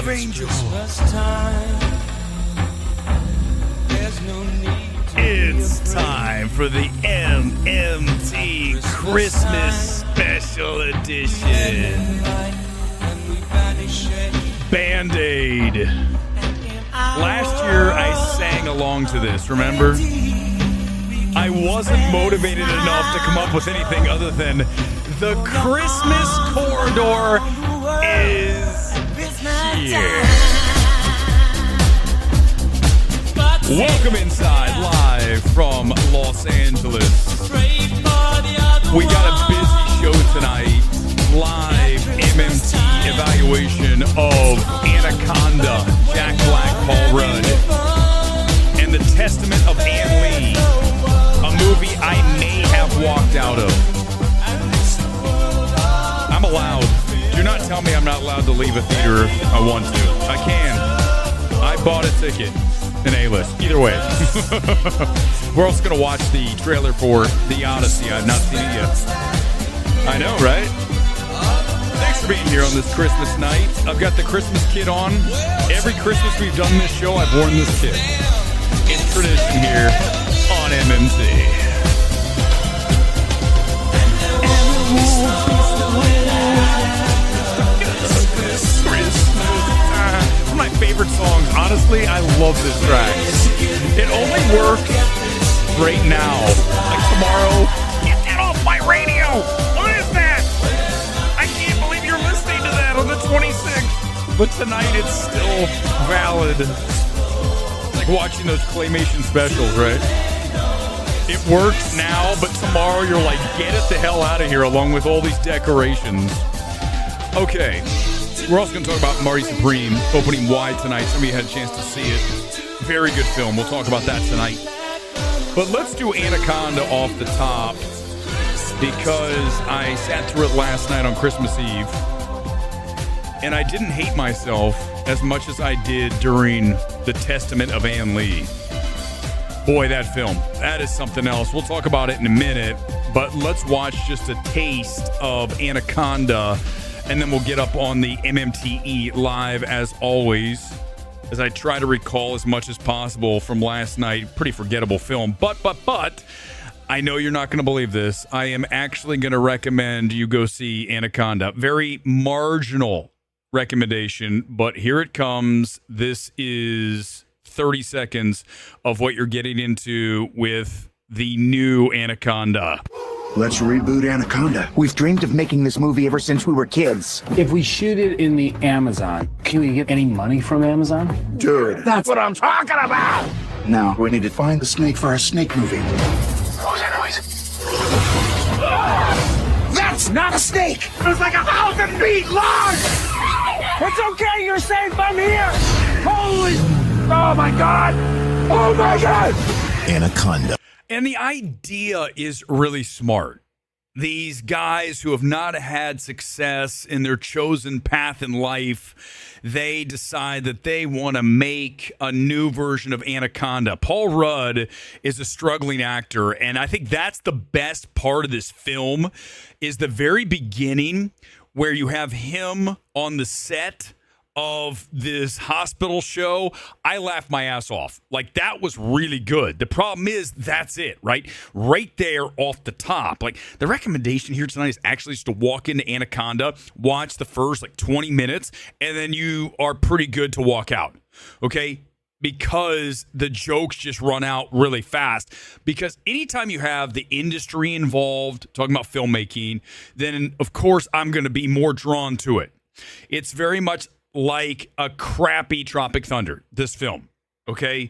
of Angel. It's time for the MMT Christmas Special Edition. Band-Aid. Last year, I sang along to this, remember? I wasn't motivated enough to come up with anything other than the Christmas corridor is here. Welcome inside, live from Los Angeles. We got a busy show tonight. Live MMT evaluation of Anaconda, Jack Black, Paul Rudd, and The Testament of Ann Lee, a movie I may have walked out of. I'm allowed. Do not tell me I'm not allowed to leave a theater if I want to. I can. I bought a ticket. An A-list. Either way. We're also going to watch the trailer for The Odyssey. I've not seen it yet. I know, right? Thanks for being here on this Christmas night. I've got the Christmas kit on. Every Christmas we've done this show, I've worn this kit. It's tradition here on MMT. One of my favorite songs. Honestly, I love this track. It only works right now. Like tomorrow, get that off my radio. What is that? I can't believe you're listening to that on the 26th. But tonight it's still valid. It's like watching those claymation specials, right? It works now, but tomorrow you're like, get it the hell out of here along with all these decorations. Okay. We're also going to talk about Marty Supreme opening wide tonight. Some of you had a chance to see it. Very good film. We'll talk about that tonight. But let's do Anaconda off the top because I sat through it last night on Christmas Eve and I didn't hate myself as much as I did during The Testament of Ann Lee. Boy, that film. That is something else. We'll talk about it in a minute, but let's watch just a taste of Anaconda. And then we'll get up on the MMTE live as always, as I try to recall as much as possible from last night. Pretty forgettable film. But, I know you're not going to believe this. I am actually going to recommend you go see Anaconda. Very marginal recommendation, but here it comes. This is 30 seconds of what you're getting into with the new Anaconda. Let's reboot Anaconda. We've dreamed of making this movie ever since we were kids. If we shoot it in the Amazon, can we get any money from Amazon? Dude, that's what I'm talking about! Now, we need to find the snake for our snake movie. What was that noise? That's not a snake! It's like 1,000 feet long! It's okay, you're safe, I'm here! Holy... Oh my God! Oh my God! Anaconda. And the idea is really smart. These guys who have not had success in their chosen path in life, they decide that they want to make a new version of Anaconda. Paul Rudd is a struggling actor, and I think that's the best part of this film is the very beginning where you have him on the set of this hospital show. I laughed my ass off. Like, that was really good. The problem is, that's it, right? Right there off the top. Like, the recommendation here tonight is actually just to walk into Anaconda, watch the first, 20 minutes, and then you are pretty good to walk out, okay? Because the jokes just run out really fast. Because anytime you have the industry involved, talking about filmmaking, then, of course, I'm going to be more drawn to it. It's very much like a crappy Tropic Thunder, this film, okay?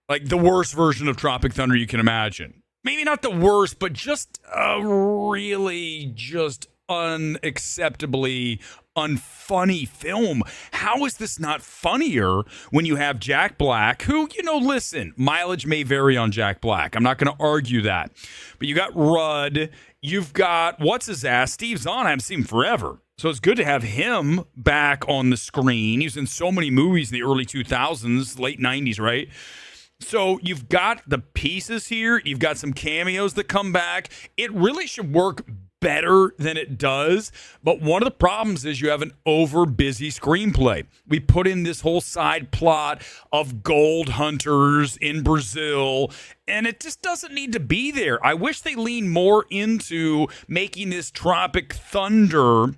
Like the worst version of Tropic Thunder you can imagine. Maybe not the worst, but just a really just unacceptably unfunny film. How is this not funnier when you have Jack Black, who, listen, mileage may vary on Jack Black. I'm not going to argue that. But you got Rudd, you've got, what's his ass, Steve Zahn, I haven't seen him forever. So it's good to have him back on the screen. He was in so many movies in the early 2000s, late 90s, right? So you've got the pieces here. You've got some cameos that come back. It really should work better than it does. But one of the problems is you have an over busy screenplay. We put in this whole side plot of gold hunters in Brazil, and it just doesn't need to be there. I wish they leaned more into making this Tropic Thunder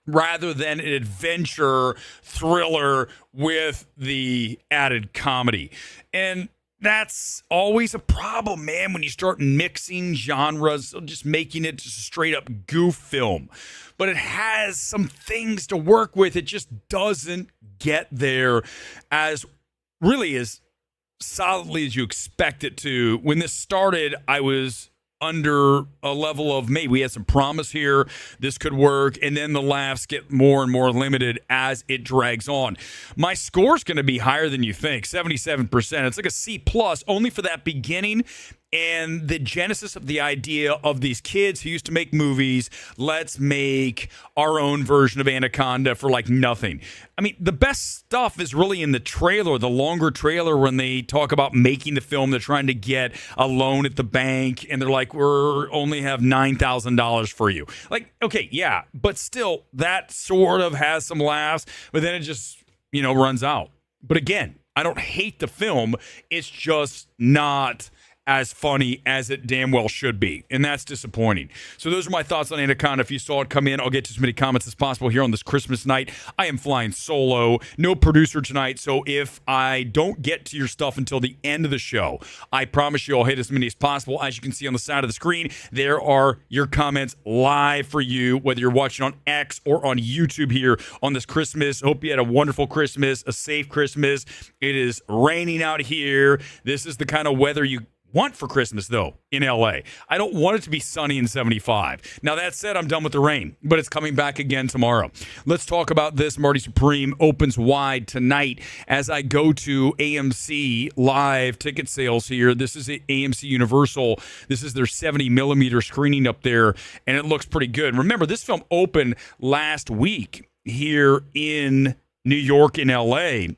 rather than an adventure thriller with the added comedy. And that's always a problem, man, when you start mixing genres, just making it just a straight up goof film. But it has some things to work with. It just doesn't get there as solidly as you expect it to. When this started, I was under a level of maybe we had some promise here, this could work, and then the laughs get more and more limited as it drags on. My score's going to be higher than you think, 77%. It's like a C plus, only for that beginning and the genesis of the idea of these kids who used to make movies. Let's make our own version of Anaconda for like nothing. I mean, the best stuff is really in the trailer, the longer trailer, when they talk about making the film. They're trying to get a loan at the bank, and they're like, we're only have $9,000 for you. Like, okay, yeah, but still, that sort of has some laughs, but then it just, runs out. But again, I don't hate the film. It's just not as funny as it damn well should be, and that's disappointing. So those are my thoughts on Anaconda. If you saw it come in, I'll get to as many comments as possible here on this Christmas night. I am flying solo, no producer tonight, so if I don't get to your stuff until the end of the show, I promise you I'll hit as many as possible. As you can see on the side of the screen, there are your comments live for you, whether you're watching on X or on YouTube here on this Christmas. Hope you had a wonderful Christmas, a safe Christmas. It is raining out here. This is the kind of weather you want for Christmas, though, in LA. I don't want it to be sunny and 75. Now, that said, I'm done with the rain, but it's coming back again tomorrow. Let's talk about this. Marty Supreme opens wide tonight as I go to AMC live ticket sales here. This is AMC Universal. This is their 70 millimeter screening up there, and it looks pretty good. Remember, this film opened last week here in New York and LA.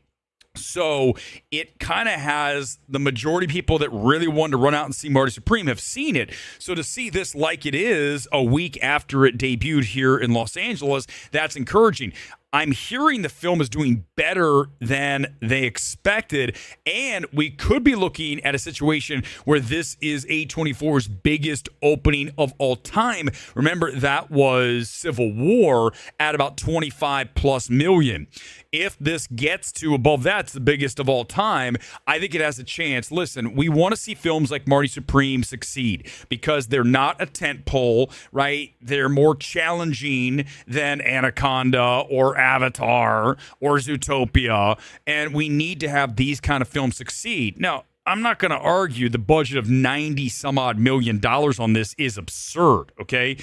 So it kind of has the majority of people that really wanted to run out and see Marty Supreme have seen it. So to see this like it is a week after it debuted here in Los Angeles, that's encouraging. I'm hearing the film is doing better than they expected, and we could be looking at a situation where this is A24's biggest opening of all time. Remember, that was Civil War at about 25 plus million. If this gets to above that, it's the biggest of all time. I think it has a chance. Listen, we want to see films like Marty Supreme succeed because they're not a tent pole, right? They're more challenging than Anaconda or Avatar or Zootopia, and we need to have these kind of films succeed. Now, I'm not going to argue the budget of 90 some odd million dollars on this is absurd, okay?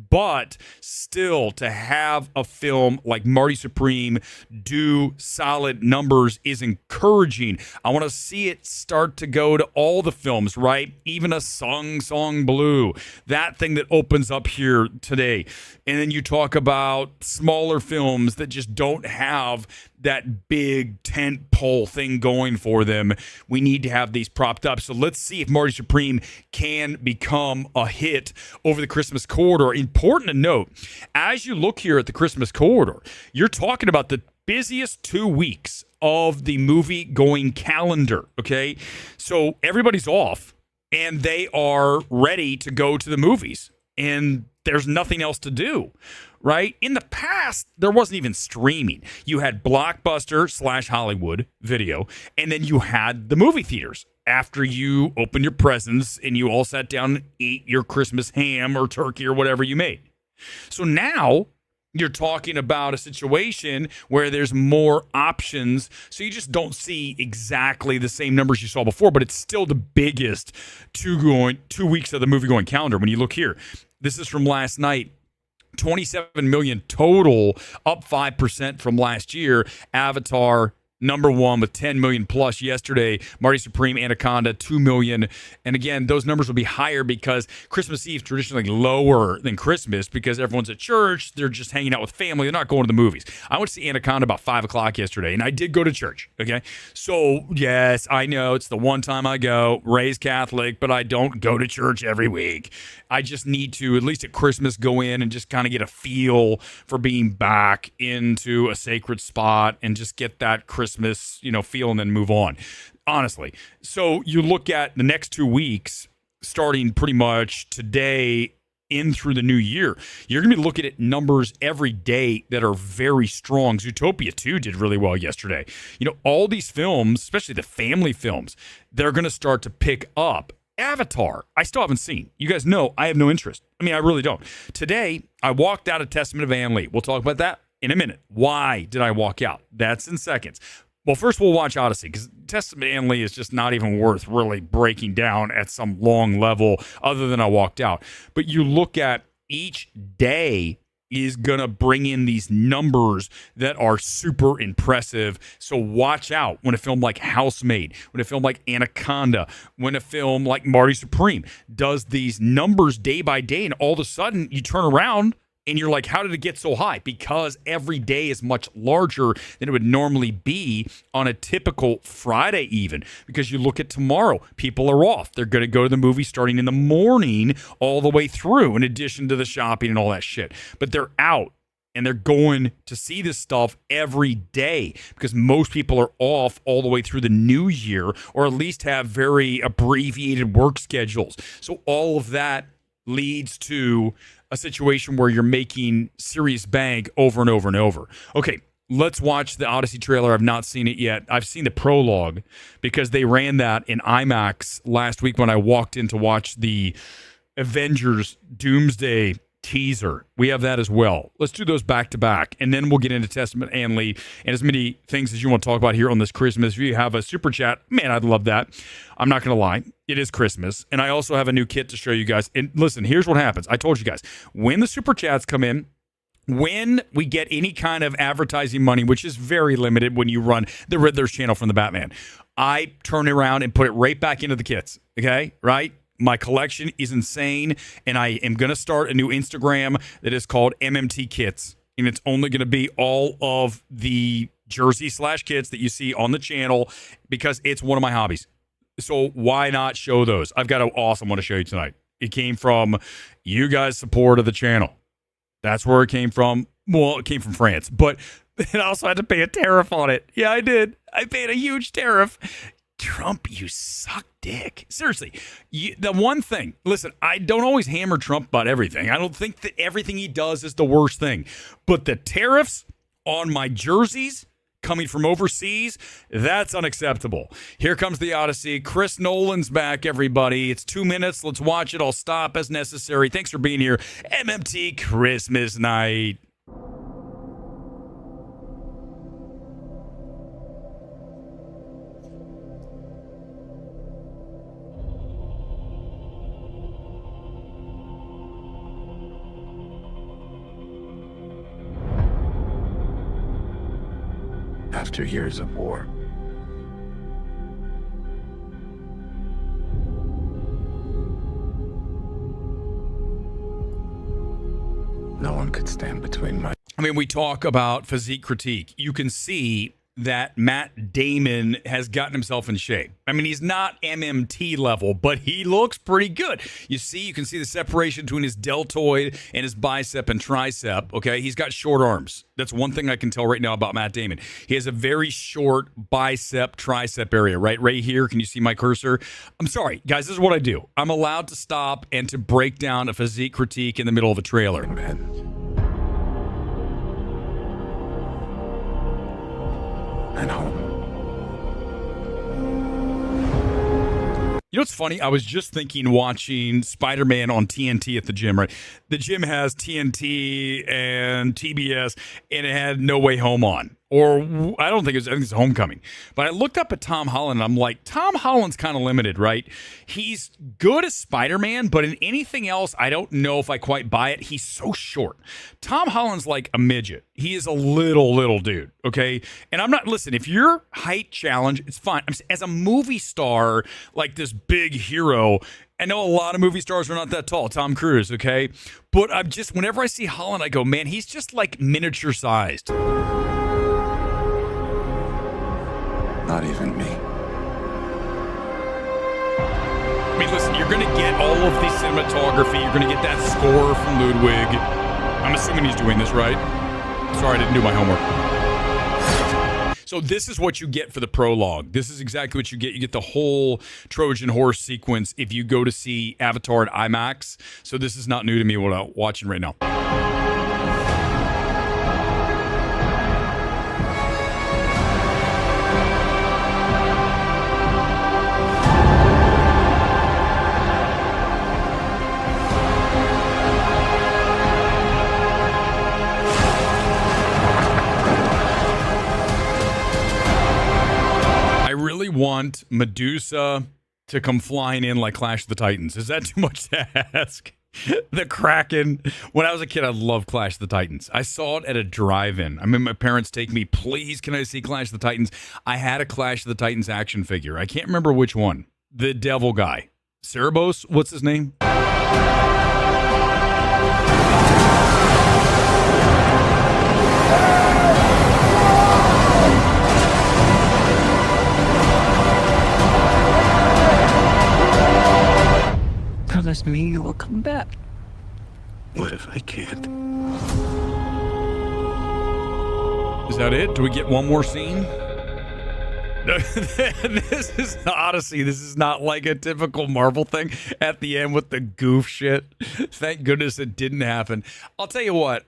But still, to have a film like Marty Supreme do solid numbers is encouraging. I want to see it start to go to all the films, right? Even a Song Blue, that thing that opens up here today. And then you talk about smaller films that just don't have that big tent pole thing going for them. We need to have these propped up. So let's see if Marty Supreme can become a hit over the Christmas corridor. Important to note, as you look here at the Christmas corridor, you're talking about the busiest 2 weeks of the movie going calendar, okay? So everybody's off and they are ready to go to the movies, and there's nothing else to do, right? In the past, there wasn't even streaming. You had Blockbuster / Hollywood Video, and then you had the movie theaters. After you opened your presents and you all sat down and ate your Christmas ham or turkey or whatever you made. So now you're talking about a situation where there's more options, so you just don't see exactly the same numbers you saw before, but it's still the biggest 2 weeks of the movie-going calendar. When you look here, this is from last night. 27 million total, up 5% from last year. Avatar number one with 10 million plus yesterday. Marty Supreme, Anaconda, 2 million. And again, those numbers will be higher because Christmas Eve traditionally lower than Christmas because everyone's at church. They're just hanging out with family. They're not going to the movies. I went to see Anaconda about 5 o'clock yesterday, and I did go to church. Okay. So, yes, I know it's the one time I go, raised Catholic, but I don't go to church every week. I just need to, at least at Christmas, go in and just kind of get a feel for being back into a sacred spot and just get that Christmas, feel and then move on. Honestly. So you look at the next 2 weeks, starting pretty much today in through the new year, you're going to be looking at numbers every day that are very strong. Zootopia 2 did really well yesterday. All these films, especially the family films, they're going to start to pick up. Avatar, I still haven't seen. You guys know I have no interest. I mean, I really don't. Today, I walked out of Testament of Ann Lee. We'll talk about that in a minute. Why did I walk out? That's in seconds. Well, first we'll watch Odyssey because Testament of Ann Lee is just not even worth really breaking down at some long level other than I walked out. But you look at each day is going to bring in these numbers that are super impressive. So watch out when a film like Housemaid, when a film like Anaconda, when a film like Marty Supreme does these numbers day by day, and all of a sudden you turn around and you're like, how did it get so high? Because every day is much larger than it would normally be on a typical Friday even. Because you look at tomorrow, people are off. They're going to go to the movie starting in the morning all the way through, in addition to the shopping and all that shit. But they're out and they're going to see this stuff every day because most people are off all the way through the new year, or at least have very abbreviated work schedules. So all of that leads to a situation where you're making serious bank over and over and over. Okay, let's watch the Odyssey trailer. I've not seen it yet. I've seen the prologue because they ran that in IMAX last week when I walked in to watch the Avengers Doomsday teaser. We have that as well. Let's do those back to back, and then we'll get into Testament Ann Lee and as many things as you want to talk about here on this Christmas. If you have a super chat, man, I'd love that. I'm not going to lie. It is Christmas, and I also have a new kit to show you guys. And listen, here's what happens. I told you guys, when the super chats come in, when we get any kind of advertising money, which is very limited when you run the Riddler's channel from the Batman, I turn it around and put it right back into the kits. Okay? Right? My collection is insane, and I am going to start a new Instagram that is called MMT Kits, and it's only going to be all of the jersey/kits that you see on the channel because it's one of my hobbies. So why not show those? I've got an awesome one to show you tonight. It came from you guys' support of the channel. That's where it came from. Well, it came from France, but it also had to pay a tariff on it. Yeah, I did. I paid a huge tariff. Trump, you suck dick. Seriously, the one thing, listen, I don't always hammer Trump about everything. I don't think that everything he does is the worst thing. But the tariffs on my jerseys coming from overseas, that's unacceptable. Here comes the Odyssey. Chris Nolan's back, everybody. It's 2 minutes. Let's watch it. I'll stop as necessary. Thanks for being here. MMT Christmas night. After years of war, no one could stand between my... I mean, we talk about physique critique. You can see that Matt Damon has gotten himself in shape. I mean, he's not MMT level, but he looks pretty good. You can see the separation between his deltoid and his bicep and tricep, okay? He's got short arms. That's one thing I can tell right now about Matt Damon. He has a very short bicep, tricep area, right here. Can you see my cursor? I'm sorry, guys, this is what I do. I'm allowed to stop and to break down a physique critique in the middle of a trailer. And home. You know what's funny? I was just thinking watching Spider-Man on TNT at the gym, right? The gym has TNT and TBS, and it had No Way Home on. Or I don't think I think it's Homecoming. But I looked up at Tom Holland and I'm like, Tom Holland's kind of limited, right? He's good as Spider-Man, but in anything else, I don't know if I quite buy it. He's so short. Tom Holland's like a midget. He is a little dude, okay? And I'm not, listen, if your height challenge, it's fine. As a movie star, like this big hero, I know a lot of movie stars are not that tall. Tom Cruise, okay? But I'm just, whenever I see Holland, I go, man, he's just like miniature sized. Not even me. I mean, listen, you're going to get all of the cinematography. You're going to get that score from Ludwig. I'm assuming he's doing this, right? Sorry, I didn't do my homework. So this is what you get for the prologue. This is exactly what you get. You get the whole Trojan horse sequence if you go to see Avatar at IMAX. So this is not new to me what I'm watching right now. Want Medusa to come flying in like Clash of the Titans. Is that too much to ask? The Kraken. When I was a kid, I loved Clash of the Titans. I saw it at a drive-in. I mean, my parents take me, please, can I see Clash of the Titans? I had a Clash of the Titans action figure. I can't remember which one. The devil guy. Cerebos? What's his name? Promise me you will come back. What if I can't? Is that it? Do we get one more scene? This is the Odyssey. This is not like a typical Marvel thing at the end with the goof shit. Thank goodness it didn't happen. I'll tell you what.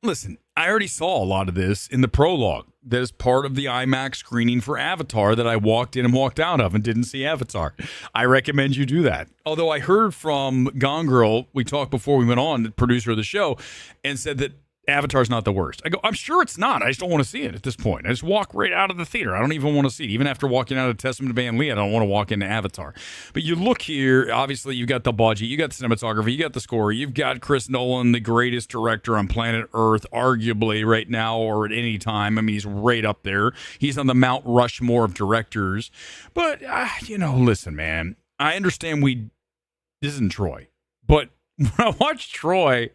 Listen, I already saw a lot of this in the prologue. That is part of the IMAX screening for Avatar that I walked in and walked out of and didn't see Avatar. I recommend you do that. Although I heard from Gone Girl, we talked before we went on, the producer of the show, and said that Avatar's not the worst. I go, I'm sure it's not. I just don't want to see it at this point. I just walk right out of the theater. I don't even want to see it. Even after walking out of Testament to Van Lee, I don't want to walk into Avatar. But you look here, obviously you've got the budget, you got the cinematography, you got the score, you've got Chris Nolan, the greatest director on planet Earth, arguably right now or at any time. I mean, he's right up there. He's on the Mount Rushmore of directors. But, listen, man, I understand this isn't Troy, but when I watched Troy,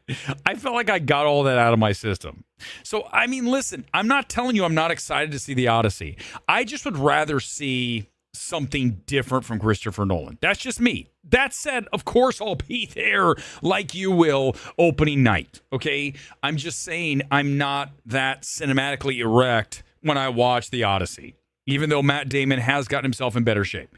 I felt like I got all that out of my system. So, I mean, listen, I'm not telling you I'm not excited to see the Odyssey. I just would rather see something different from Christopher Nolan. That's just me. That said, of course, I'll be there like you will opening night, okay? I'm just saying I'm not that cinematically erect when I watch the Odyssey, even though Matt Damon has gotten himself in better shape.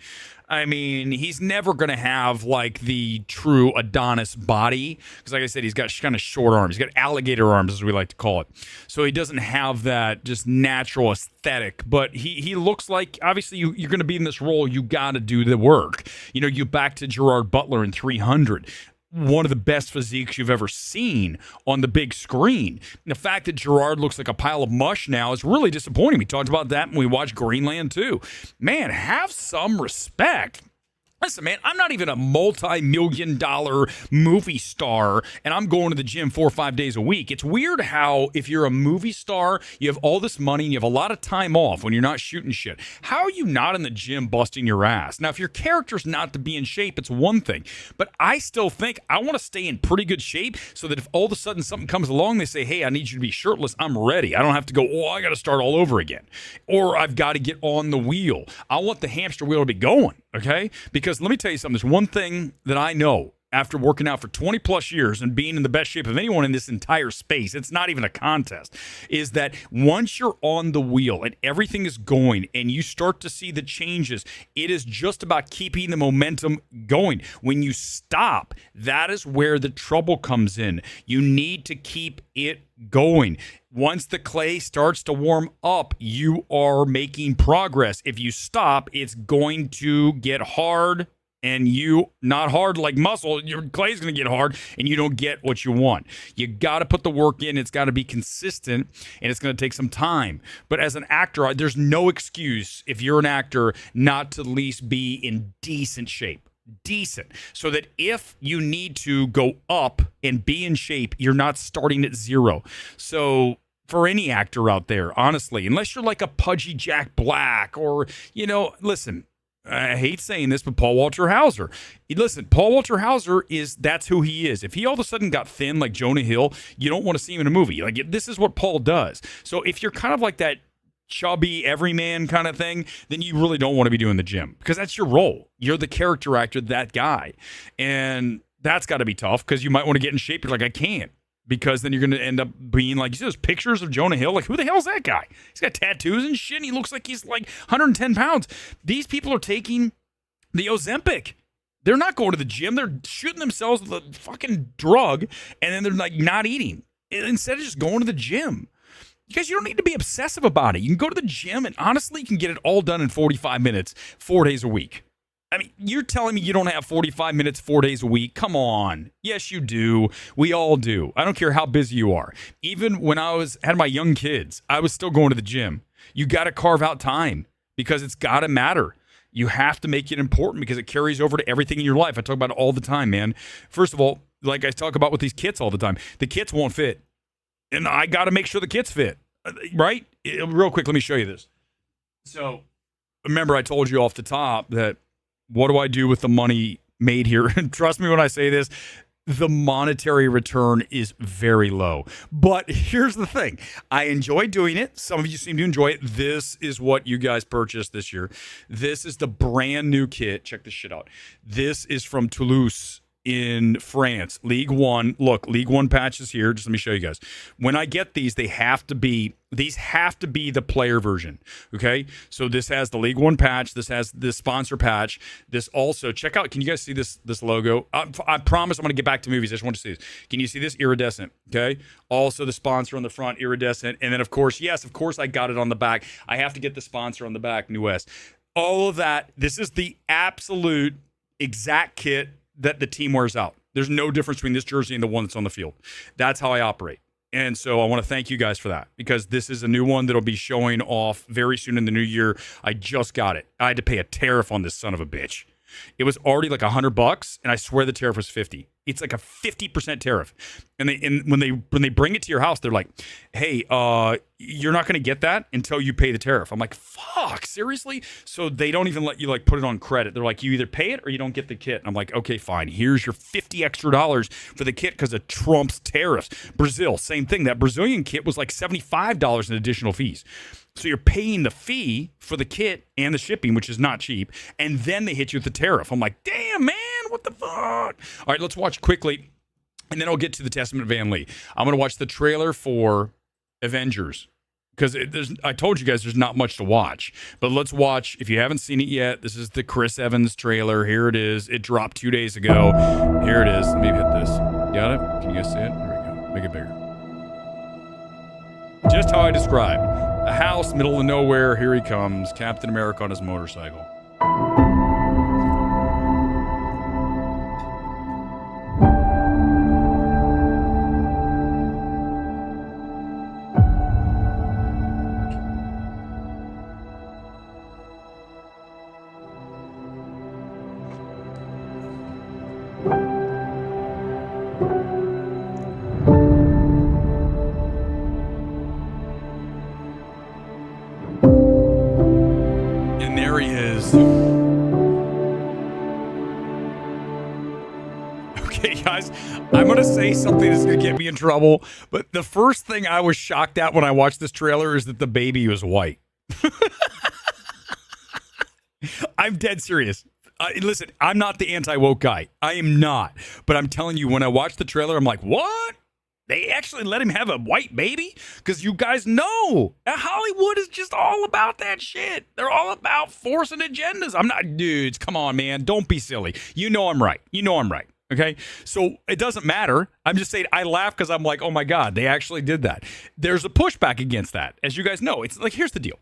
I mean, he's never going to have like the true Adonis body because, like I said, he's got kind of short arms. He's got alligator arms, as we like to call it. So he doesn't have that just natural aesthetic. But he looks like, obviously, you're going to be in this role. You got to do the work. You back to Gerard Butler in 300. One of the best physiques you've ever seen on the big screen. The fact that Gerard looks like a pile of mush now is really disappointing. We talked about that when we watched Greenland too. Man, have some respect. Listen, man, I'm not even a multi-million-dollar movie star, and I'm going to the gym 4 or 5 days a week. It's weird how if you're a movie star, you have all this money, and you have a lot of time off when you're not shooting shit. How are you not in the gym busting your ass? Now, if your character's not to be in shape, it's one thing. But I still think I want to stay in pretty good shape so that if all of a sudden something comes along, they say, hey, I need you to be shirtless, I'm ready. I don't have to go, I got to start all over again. Or I've got to get on the wheel. I want the hamster wheel to be going, okay? Because let me tell you something. There's one thing that I know after working out for 20 plus years and being in the best shape of anyone in this entire space, it's not even a contest, is that once you're on the wheel and everything is going and you start to see the changes, it is just about keeping the momentum going. When you stop, that is where the trouble comes in. You need to keep it going. Once the clay starts to warm up, you are making progress. If you stop, it's going to get hard and you not hard like muscle, your clay's going to get hard and you don't get what you want. You got to put the work in. It's got to be consistent, and it's going to take some time. But as an actor, there's no excuse if you're an actor not to at least be in decent shape. Decent, so that if you need to go up and be in shape, you're not starting at zero. So for any actor out there, honestly, unless you're like a pudgy Jack Black or, listen, I hate saying this, but Paul Walter Hauser. Listen, Paul Walter Hauser that's who he is. If he all of a sudden got thin like Jonah Hill, you don't want to see him in a movie. Like, this is what Paul does. So if you're kind of like that chubby everyman kind of thing, then you really don't want to be doing the gym, because that's your role. You're the character actor, that guy. And that's got to be tough, because you might want to get in shape. You're like, I can't, because then you're going to end up being like, you see those pictures of Jonah Hill? Like, who the hell's that guy? He's got tattoos and shit, and he looks like he's like 110 pounds. These people are taking the Ozempic. They're not going to the gym. They're shooting themselves with a fucking drug, and then they're like not eating, instead of just going to the gym. Because you don't need to be obsessive about it. You can go to the gym, and honestly, you can get it all done in 45 minutes, 4 days a week. I mean, you're telling me you don't have 45 minutes, 4 days a week? Come on. Yes, you do. We all do. I don't care how busy you are. Even when I had my young kids, I was still going to the gym. You got to carve out time, because it's got to matter. You have to make it important, because it carries over to everything in your life. I talk about it all the time, man. First of all, like I talk about with these kits all the time, the kits won't fit. And I got to make sure the kits fit, right? Real quick, let me show you this. So remember, I told you off the top that what do I do with the money made here? And trust me when I say this, the monetary return is very low. But here's the thing. I enjoy doing it. Some of you seem to enjoy it. This is what you guys purchased this year. This is the brand new kit. Check this shit out. This is from Toulouse in France. League One. Look, League One patches here. Just let me show you guys. When I get these, these have to be the player version. Okay? So this has the League One patch. This has this sponsor patch. This also, check out, can you guys see this logo? I promise I'm going to get back to movies. I just want to see this. Can you see this? Iridescent. Okay? Also the sponsor on the front, iridescent. And then of course, I got it on the back. I have to get the sponsor on the back, New West. All of that. This is the absolute exact kit that the team wears out. There's no difference between this jersey and the one that's on the field. That's how I operate. And so I want to thank you guys for that, because this is a new one that'll be showing off very soon in the new year. I just got it. I had to pay a tariff on this son of a bitch. It was already like $100, and I swear the tariff was 50. It's like a 50% tariff. And when they bring it to your house, they're like, "Hey, you're not going to get that until you pay the tariff." I'm like, "Fuck, seriously?" So they don't even let you like put it on credit. They're like, "You either pay it or you don't get the kit." And I'm like, "Okay, fine. Here's your $50 extra for the kit because of Trump's tariffs." Brazil, same thing. That Brazilian kit was like $75 in additional fees. So you're paying the fee for the kit and the shipping, which is not cheap, and then they hit you with the tariff. I'm like, damn, man, what the fuck? All right, let's watch quickly, and then I'll get to the Testament of Van Lee. I'm going to watch the trailer for Avengers, because I told you guys there's not much to watch. But let's watch, if you haven't seen it yet, this is the Chris Evans trailer. Here it is. It dropped 2 days ago. Here it is. Let me hit this. Got it? Can you guys see it? Here we go. Make it bigger. Just how I described. A house, middle of nowhere, here he comes. Captain America on his motorcycle. I'm going to say something that's going to get me in trouble, but the first thing I was shocked at when I watched this trailer is that the baby was white. I'm dead serious. Listen, I'm not the anti-woke guy. I am not. But I'm telling you, when I watched the trailer, I'm like, what? They actually let him have a white baby? Because you guys know that Hollywood is just all about that shit. They're all about forcing agendas. I'm not, dudes, come on, man. Don't be silly. You know I'm right. Okay, so it doesn't matter. I'm just saying I laugh because I'm like, oh my God, they actually did that. There's a pushback against that. As you guys know, it's like, here's the deal.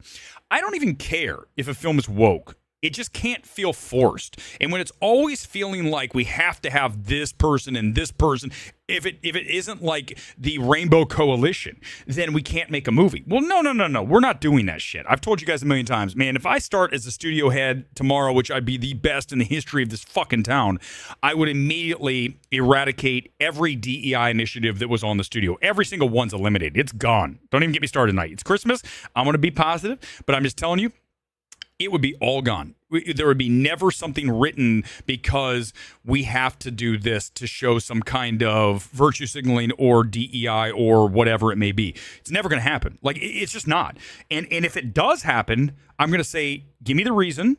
I don't even care if a film is woke. It just can't feel forced. And when it's always feeling like we have to have this person and this person, if it isn't like the Rainbow Coalition, then we can't make a movie. Well, no. We're not doing that shit. I've told you guys a million times, man, if I start as a studio head tomorrow, which I'd be the best in the history of this fucking town, I would immediately eradicate every DEI initiative that was on the studio. Every single one's eliminated. It's gone. Don't even get me started tonight. It's Christmas. I'm going to be positive, but I'm just telling you, it would be all gone. There would be never something written because we have to do this to show some kind of virtue signaling or DEI or whatever it may be. It's never going to happen. Like, it's just not. And if it does happen, I'm going to say, give me the reason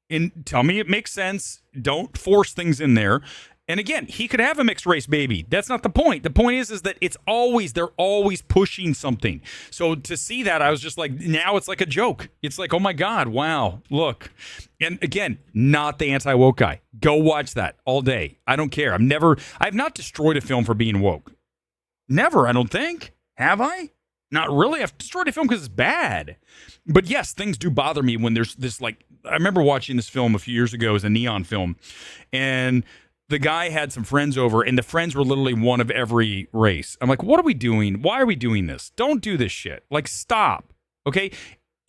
and tell me it makes sense. Don't force things in there. And again, he could have a mixed race baby. That's not the point. The point is that they're always pushing something. So to see that, I was just like, now it's like a joke. It's like, oh my God, wow, look. And again, not the anti-woke guy. Go watch that all day. I don't care. I've not destroyed a film for being woke. Never, I don't think. Have I? Not really. I've destroyed a film because it's bad. But yes, things do bother me when there's this, like, I remember watching this film a few years ago as a neon film, and the guy had some friends over, and the friends were literally one of every race. I'm like, what are we doing? Why are we doing this? Don't do this shit. Like, stop. Okay?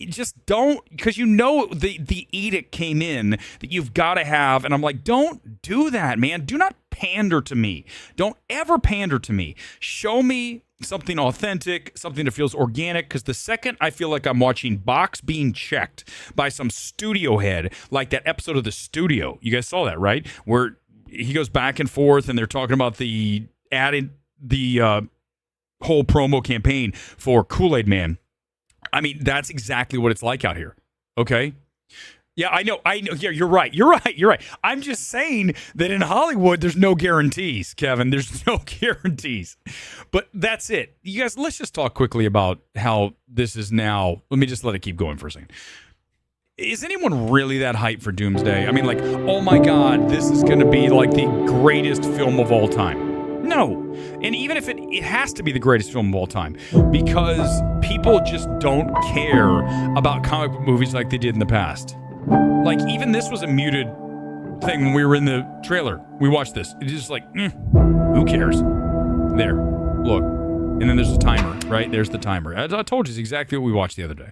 Just don't, because you know the edict came in that you've got to have, and I'm like, don't do that, man. Do not pander to me. Don't ever pander to me. Show me something authentic, something that feels organic, because the second I feel like I'm watching box being checked by some studio head, like that episode of The Studio, you guys saw that, right? Where he goes back and forth, and they're talking about the whole promo campaign for Kool-Aid Man. I mean, that's exactly what it's like out here. Okay? Yeah, I know. Yeah, you're right. I'm just saying that in Hollywood, there's no guarantees, Kevin. There's no guarantees. But that's it. You guys, let's just talk quickly about how this is now. Let me just let it keep going for a second. Is anyone really that hyped for Doomsday? I mean, like, oh my God, this is going to be like the greatest film of all time. No. And even if it has to be the greatest film of all time, because people just don't care about comic book movies like they did in the past. Like, even this was a muted thing when we were in the trailer. We watched this. It's just like, who cares? There. Look. And then there's a timer, right? There's the timer. As I told you, it's exactly what we watched the other day.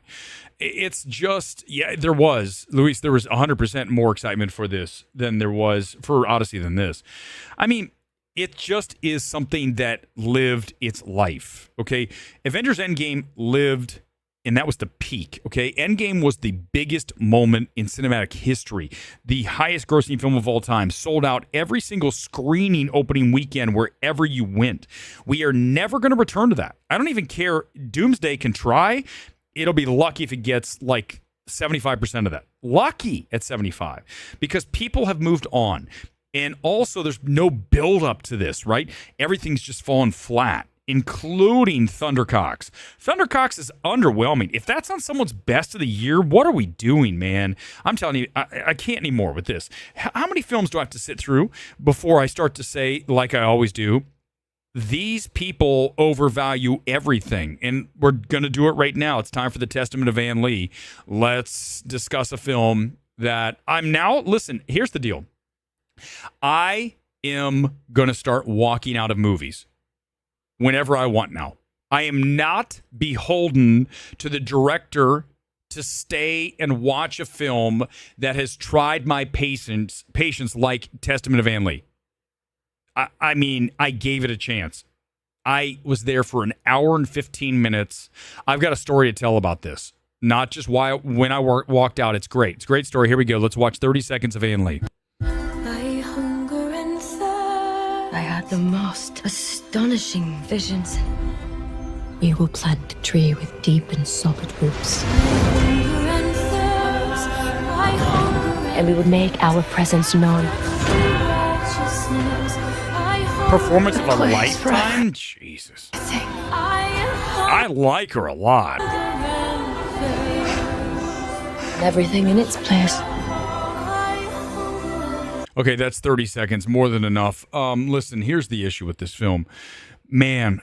It's just, yeah, there was 100% more excitement for this than there was for Odyssey than this. I mean, it just is something that lived its life, okay? Avengers Endgame lived, and that was the peak, okay? Endgame was the biggest moment in cinematic history, the highest grossing film of all time, sold out every single screening opening weekend wherever you went. We are never going to return to that. I don't even care. Doomsday can try. It'll be lucky if it gets like 75% of that. Lucky at 75, because people have moved on. And also there's no build up to this, right? Everything's just fallen flat, including Thundercocks. Thundercocks is underwhelming. If that's on someone's best of the year, what are we doing, man? I'm telling you, I can't anymore with this. How many films do I have to sit through before I start to say, like I always do, these people overvalue everything? And we're going to do it right now. It's time for the Testament of Ann Lee. Let's discuss a film that listen, here's the deal. I am going to start walking out of movies whenever I want now. I am not beholden to the director to stay and watch a film that has tried my patience like Testament of Ann Lee. I mean, I gave it a chance. I was there for an hour and 15 minutes. I've got a story to tell about this. Not just when I walked out. It's great. It's a great story. Here we go. Let's watch 30 seconds of Ann Lee. I hunger and thirst. I had the most astonishing visions. We will plant a tree with deep and solid roots. And we would make our presence known. Performance of a lifetime? Jesus. I like her a lot. Everything in its place. Okay, that's 30 seconds, more than enough. Listen, here's the issue with this film. Man,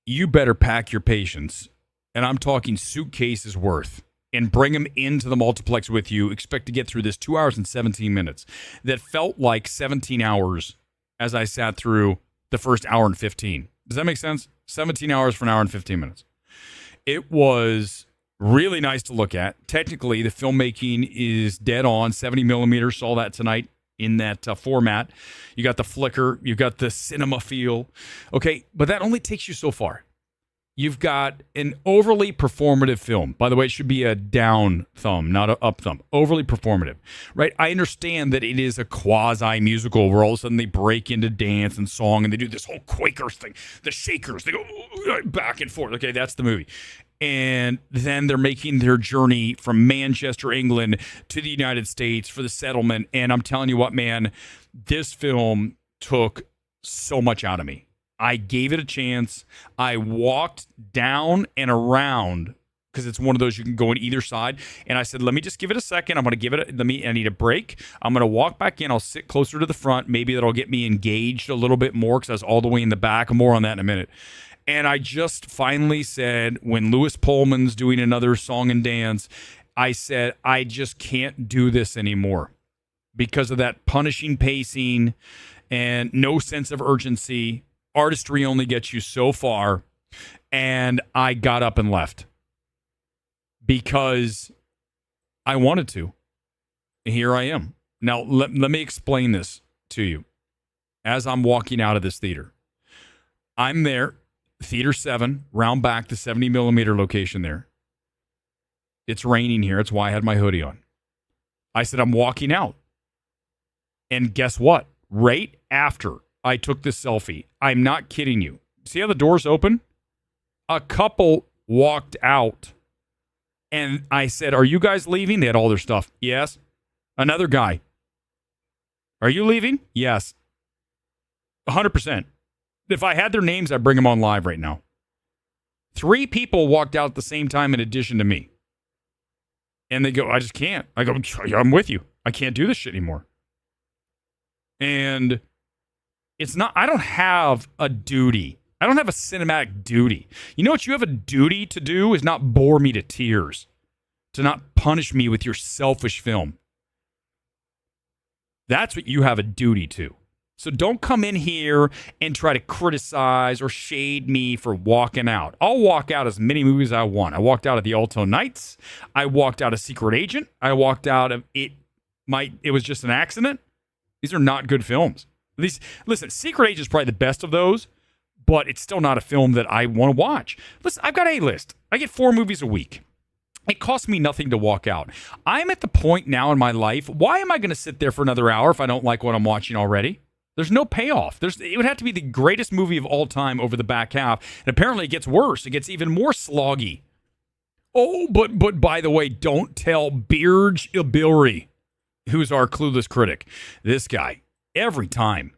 you better pack your patience, and I'm talking suitcases worth. and bring them into the multiplex with you, expect to get through this 2 hours and 17 minutes that felt like 17 hours as I sat through the first hour and 15. Does that make sense? 17 hours for an hour and 15 minutes. It was really nice to look at. Technically, the filmmaking is dead on. 70 millimeters, saw that tonight in that format. You got the flicker. You've got the cinema feel. Okay, but that only takes you so far. You've got an overly performative film. By the way, it should be a down thumb, not an up thumb. Overly performative, right? I understand that it is a quasi-musical where all of a sudden they break into dance and song and they do this whole Quakers thing. The Shakers, they go back and forth. Okay, that's the movie. And then they're making their journey from Manchester, England to the United States for the settlement. And I'm telling you what, man, this film took so much out of me. I gave it a chance. I walked down and around because it's one of those you can go on either side. And I said, let me just give it a second. I'm going to give it I need a break. I'm going to walk back in. I'll sit closer to the front. Maybe that'll get me engaged a little bit more because I was all the way in the back. More on that in a minute. And I just finally said, when Lewis Pullman's doing another song and dance, I said, I just can't do this anymore because of that punishing pacing and no sense of urgency. Artistry only gets you so far. And I got up and left because I wanted to. Here I am. Now, let me explain this to you. As I'm walking out of this theater, I'm there, Theater 7, round back, the 70 millimeter location there. It's raining here. It's why I had my hoodie on. I said, I'm walking out. And guess what? Right after I took this selfie, I'm not kidding you. See how the doors open? A couple walked out. And I said, are you guys leaving? They had all their stuff. Yes. Another guy. Are you leaving? Yes. 100%. If I had their names, I'd bring them on live right now. 3 people walked out at the same time in addition to me. And they go, I just can't. I go, I'm with you. I can't do this shit anymore. And it's not, I don't have a duty. I don't have a cinematic duty. You know what you have a duty to do is not bore me to tears, to not punish me with your selfish film. That's what you have a duty to. So don't come in here and try to criticize or shade me for walking out. I'll walk out as many movies as I want. I walked out of The Alto Nights. I walked out of Secret Agent. I walked out of It Was Just an Accident. These are not good films. Listen, Secret Agent is probably the best of those, but it's still not a film that I want to watch. Listen, I've got A-list. I get 4 movies a week. It costs me nothing to walk out. I'm at the point now in my life, why am I going to sit there for another hour if I don't like what I'm watching already? There's no payoff. It would have to be the greatest movie of all time over the back half. And apparently it gets worse. It gets even more sloggy. Oh, but by the way, don't tell Birge Ibiri, who's our clueless critic. This guy, every time,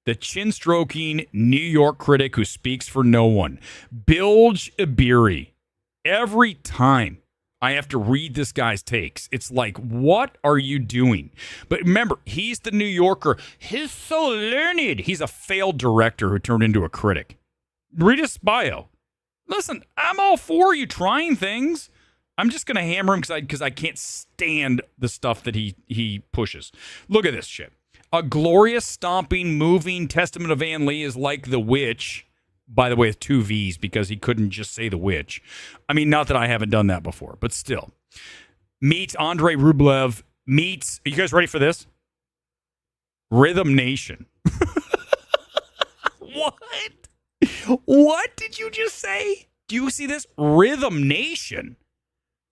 the chin-stroking New York critic who speaks for no one. Bilge Ibiri. Every time I have to read this guy's takes, it's like, what are you doing? But remember, he's the New Yorker. He's so learned. He's a failed director who turned into a critic. Read his bio. Listen, I'm all for you trying things. I'm just going to hammer him because I can't stand the stuff that he pushes. Look at this shit. A glorious, stomping, moving testament of Van Lee is like The Witch. By the way, with 2 V's because he couldn't just say The Witch. I mean, not that I haven't done that before, but still. Meets Andrei Rublev. Meets, are you guys ready for this? Rhythm Nation. What? What did you just say? Do you see this? Rhythm Nation.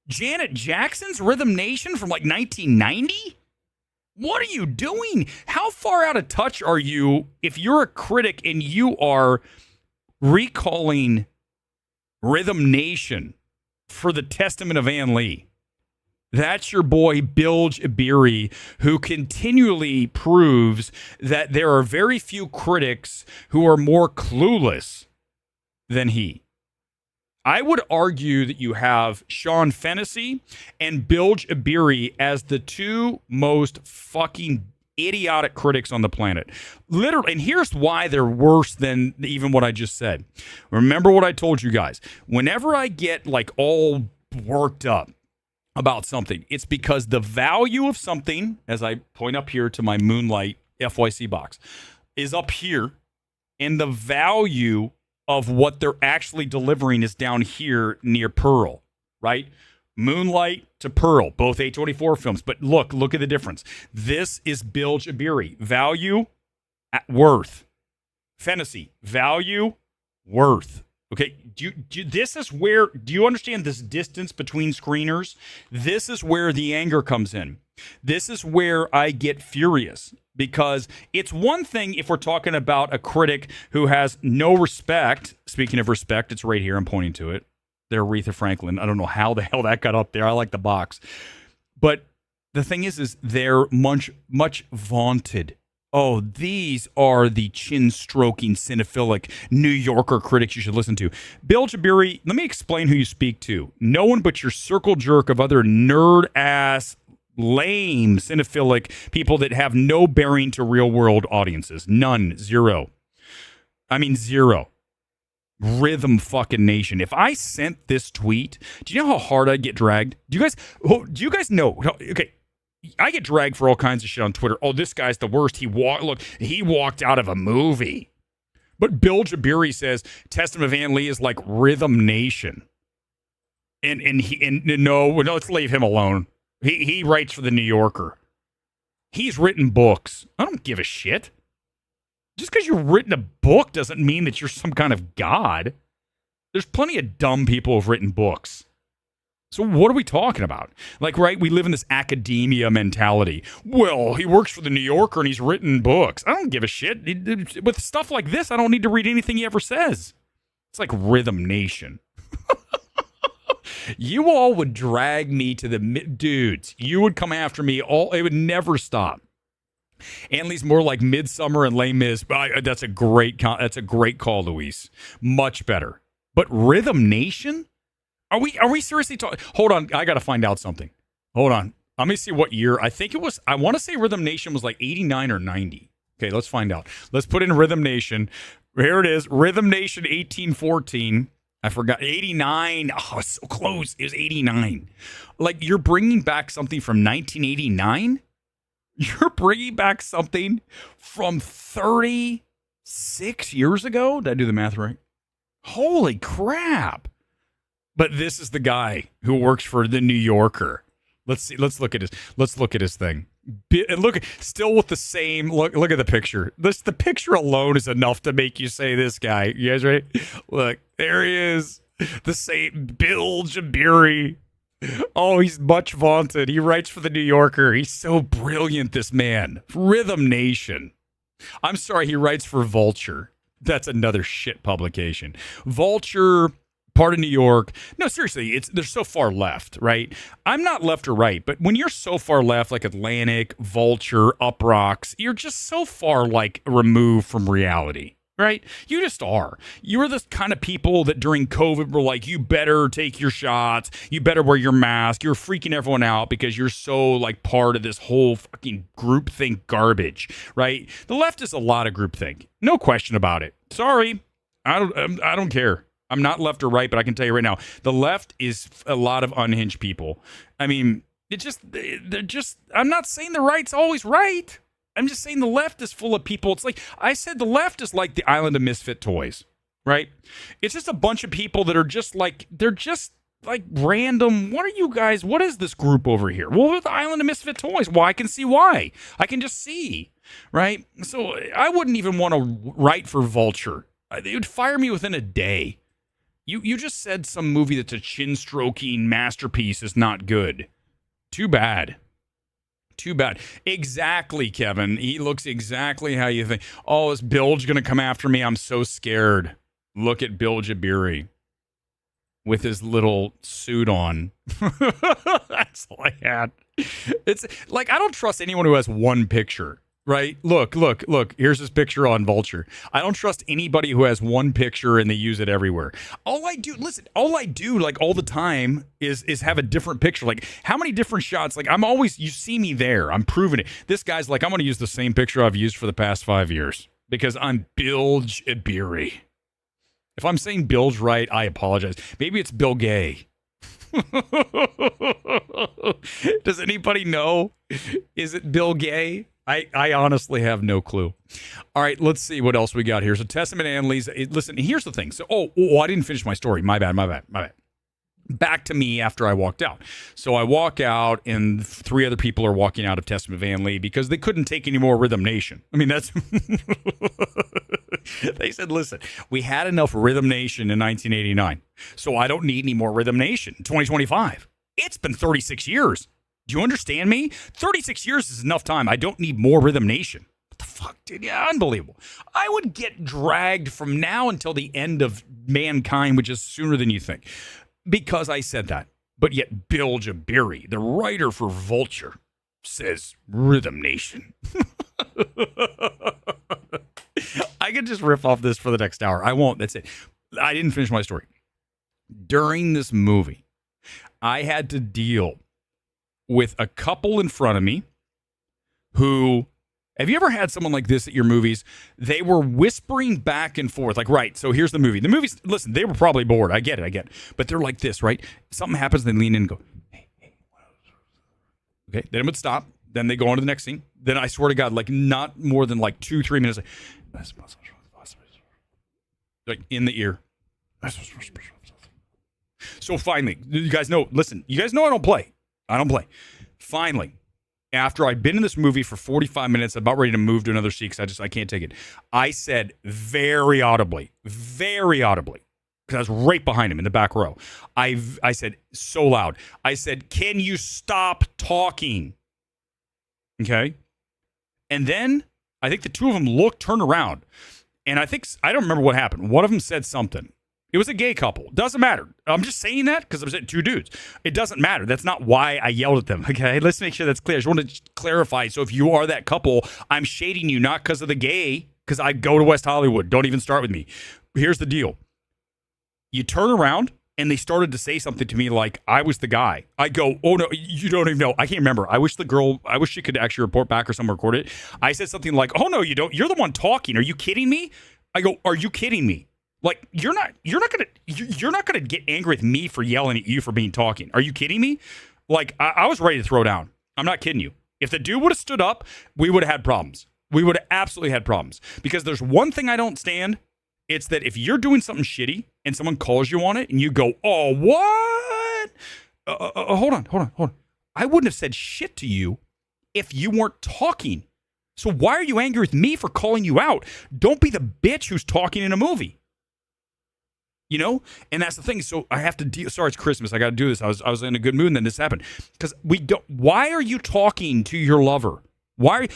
Janet Jackson's Rhythm Nation from like 1990? What are you doing? How far out of touch are you if you're a critic and you are recalling Rhythm Nation for the testament of Van Lee? That's your boy Bilge Ibiri, who continually proves that there are very few critics who are more clueless than he. I would argue that you have Sean Fennessy and Bilge Ibiri as the 2 most fucking idiotic critics on the planet. Literally, and here's why they're worse than even what I just said. Remember what I told you guys. Whenever I get like all worked up about something. It's because the value of something, as I point up here to my Moonlight FYC box, is up here, and the value of what they're actually delivering is down here near Pearl, right? Moonlight to Pearl, both A24 films. But look at the difference. This is Bill Jabiri. Value, worth. Fantasy, value, worth. Okay, this is where, do you understand this distance between screeners? This is where the anger comes in. This is where I get furious, because it's one thing if we're talking about a critic who has no respect. Speaking of respect, it's right here. I'm pointing to it. There, Aretha Franklin. I don't know how the hell that got up there. I like the box. But the thing is they're much vaunted. Oh, these are the chin-stroking, cinephilic New Yorker critics you should listen to. Bill Jabiri, let me explain who you speak to. No one but your circle jerk of other nerd-ass, lame, cinephilic people that have no bearing to real-world audiences. None. Zero. I mean, zero. Rhythm fucking nation. If I sent this tweet, do you know how hard I'd get dragged? Do you guys know? Okay. I get dragged for all kinds of shit on Twitter. Oh, this guy's the worst. He walked out of a movie. But Bill Jabiri says Testament of Ann Lee is like Rhythm Nation. And no, let's leave him alone. He writes for the New Yorker. He's written books. I don't give a shit. Just because you've written a book doesn't mean that you're some kind of god. There's plenty of dumb people who've written books. So what are we talking about? Like, right, we live in this academia mentality. Well, he works for the New Yorker and he's written books. I don't give a shit. With stuff like this, I don't need to read anything he ever says. It's like Rhythm Nation. You all would drag me to the dudes. You would come after me. It would never stop. Ann Lee's more like Midsummer and Les Mis. That's a great call, Luis. Much better. But Rhythm Nation? Are we seriously talking? Hold on, I got to find out something. Hold on. Let me see what year. I think it was, I want to say Rhythm Nation was like 89 or 90. Okay, let's find out. Let's put in Rhythm Nation. Here it is. Rhythm Nation 1814. I forgot. 89. Oh, so close. It was 89. Like, you're bringing back something from 1989? You're bringing back something from 36 years ago? Did I do the math right? Holy crap. But this is the guy who works for the New Yorker. Let's see. Let's look at his thing. And look, still with the same look at the picture. The picture alone is enough to make you say this guy. You guys ready? Look, there he is. The same Bill Jabiri. Oh, he's much vaunted. He writes for the New Yorker. He's so brilliant, this man. Rhythm Nation. I'm sorry, he writes for Vulture. That's another shit publication. Vulture, part of New York. No, seriously, they're so far left, right? I'm not left or right, but when you're so far left, like Atlantic, Vulture, Uprocks, you're just so far like removed from reality, right? You just are. You're the kind of people that during COVID were like, you better take your shots, you better wear your mask, you're freaking everyone out because you're so like part of this whole fucking groupthink garbage, right? The left is a lot of groupthink, no question about it. Sorry, I don't care. I'm not left or right, but I can tell you right now, the left is a lot of unhinged people. I mean, I'm not saying the right's always right. I'm just saying the left is full of people. It's like, I said the left is like the island of misfit toys, right? It's just a bunch of people that are just like, they're just like random. What are you guys? What is this group over here? Well, we're the island of misfit toys. Well, I can see why. I can just see, right? So I wouldn't even want to write for Vulture. They would fire me within a day. You just said some movie that's a chin-stroking masterpiece is not good. Too bad. Too bad. Exactly, Kevin. He looks exactly how you think. Oh, is Bilge going to come after me? I'm so scared. Look at Bill Jabiri with his little suit on. That's all I had. It's like, I don't trust anyone who has one picture. Right? Look. Here's this picture on Vulture. I don't trust anybody who has one picture and they use it everywhere. All I do like all the time is have a different picture. Like, how many different shots? Like, you see me there. I'm proving it. This guy's like, I'm going to use the same picture I've used for the past 5 years because I'm Bilge Jabiri. If I'm saying Bilge right, I apologize. Maybe it's Bill Gay. Does anybody know? Is it Bill Gay? I honestly have no clue. All right, let's see what else we got here. So Testament and Lee's. Listen, here's the thing. So, I didn't finish my story. My bad. Back to me after I walked out. So I walk out, and 3 other people are walking out of Testament Van Lee because they couldn't take any more Rhythm Nation. I mean, that's... They said, listen, we had enough Rhythm Nation in 1989, so I don't need any more Rhythm Nation in 2025. It's been 36 years. Do you understand me? 36 years is enough time. I don't need more Rhythm Nation. What the fuck, dude? Yeah, unbelievable. I would get dragged from now until the end of mankind, which is sooner than you think, because I said that. But yet Bill Jabiri, the writer for Vulture, says Rhythm Nation. I could just riff off this for the next hour. I won't. That's it. I didn't finish my story. During this movie, I had to deal with a couple in front of me who, have you ever had someone like this at your movies? They were whispering back and forth, like, right, so here's the movie. The movie's, listen, they were probably bored. I get it. But they're like this, right? Something happens, they lean in and go, hey. Okay, then it would stop. Then they go on to the next scene. Then I swear to God, like not more than like 2-3 minutes, like in the ear. So finally, you guys know, listen, you guys know I don't play. Finally, after I'd been in this movie for 45 minutes, about ready to move to another seat because I can't take it. I said very audibly, because I was right behind him in the back row. I said so loud. I said, can you stop talking? Okay. And then I think the 2 of them turned around. And I don't remember what happened. One of them said something. It was a gay couple. Doesn't matter. I'm just saying that because I was at 2 dudes. It doesn't matter. That's not why I yelled at them. Okay. Let's make sure that's clear. I just want to clarify. So if you are that couple, I'm shading you not because of the gay, because I go to West Hollywood. Don't even start with me. Here's the deal. You turn around and they started to say something to me like I was the guy. I go, oh no, you don't even know. I can't remember. I wish she could actually report back or someone record it. I said something like, oh no, you don't. You're the one talking. Are you kidding me? I go, are you kidding me? Like you're not gonna get angry with me for yelling at you for being talking. Are you kidding me? Like I was ready to throw down. I'm not kidding you. If the dude would have stood up, we would have had problems. We would have absolutely had problems. Because there's one thing I don't stand. It's that if you're doing something shitty and someone calls you on it and you go, oh, what? Hold on. I wouldn't have said shit to you if you weren't talking. So why are you angry with me for calling you out? Don't be the bitch who's talking in a movie. You know? And that's the thing. So I have to deal. Sorry, it's Christmas. I got to do this. I was in a good mood and then this happened. Because why are you talking to your lover? Why are you...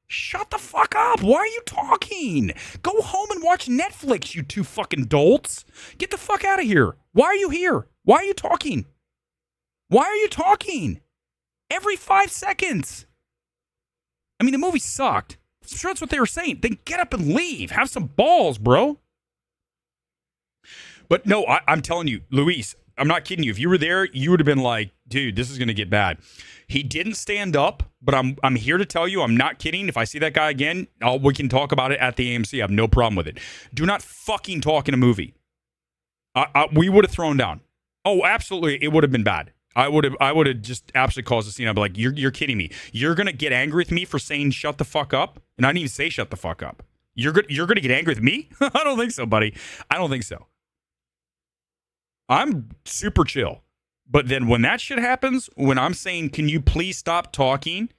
Shut the fuck up. Why are you talking? Go home and watch Netflix, you 2 fucking dolts. Get the fuck out of here. Why are you here? Why are you talking? Every 5 seconds. I mean, the movie sucked. I'm sure that's what they were saying. Then get up and leave. Have some balls, bro. But no, I'm telling you, Luis, I'm not kidding you. If you were there, you would have been like, dude, this is going to get bad. He didn't stand up, but I'm here to tell you, I'm not kidding. If I see that guy again, we can talk about it at the AMC. I have no problem with it. Do not fucking talk in a movie. We would have thrown down. Oh, absolutely. It would have been bad. I would have just absolutely caused a scene. I'd be like, you're kidding me. You're going to get angry with me for saying shut the fuck up? And I didn't even say shut the fuck up. You're going to get angry with me? I don't think so, buddy. I don't think so. I'm super chill. But then when that shit happens, when I'm saying, can you please stop talking?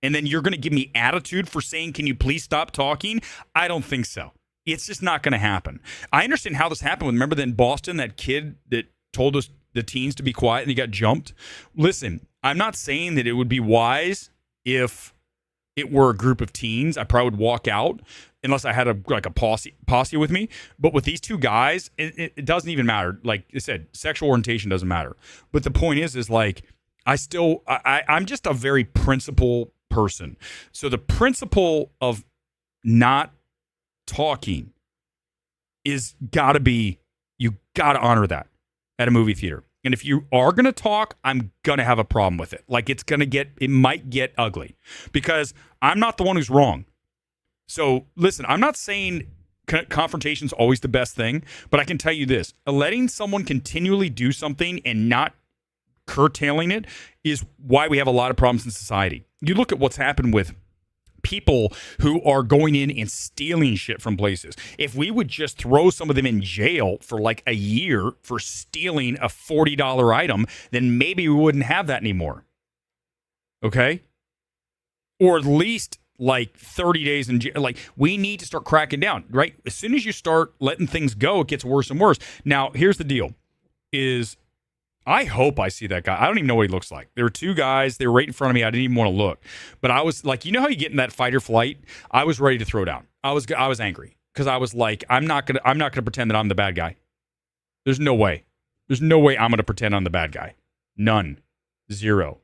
And then you're going to give me attitude for saying, can you please stop talking? I don't think so. It's just not going to happen. I understand how this happened. Remember that in Boston, that kid that told us the teens to be quiet and he got jumped? Listen, I'm not saying that it would be wise if it were a group of teens. I probably would walk out unless I had a posse with me. But with these 2 guys, it doesn't even matter. Like I said, sexual orientation doesn't matter. But the point is like, I'm just a very principled person. So the principle of not talking is gotta be, you gotta honor that at a movie theater. And if you are going to talk, I'm going to have a problem with it. Like it might get ugly because I'm not the one who's wrong. So listen, I'm not saying confrontation's always the best thing. But I can tell you this, letting someone continually do something and not curtailing it is why we have a lot of problems in society. You look at what's happened with people who are going in and stealing shit from places. If we would just throw some of them in jail for like a year for stealing a $40 item, then maybe we wouldn't have that anymore. Okay? Or at least like 30 days in jail. Like, we need to start cracking down, right? As soon as you start letting things go, it gets worse and worse. Now, here's the deal is I hope I see that guy. I don't even know what he looks like. There were two guys. They were right in front of me. I didn't even want to look. But I was like, you know how you get in that fight or flight? I was ready to throw down. I was angry because I was like, I'm not gonna pretend that I'm the bad guy. There's no way. There's no way I'm gonna pretend I'm the bad guy. None. Zero.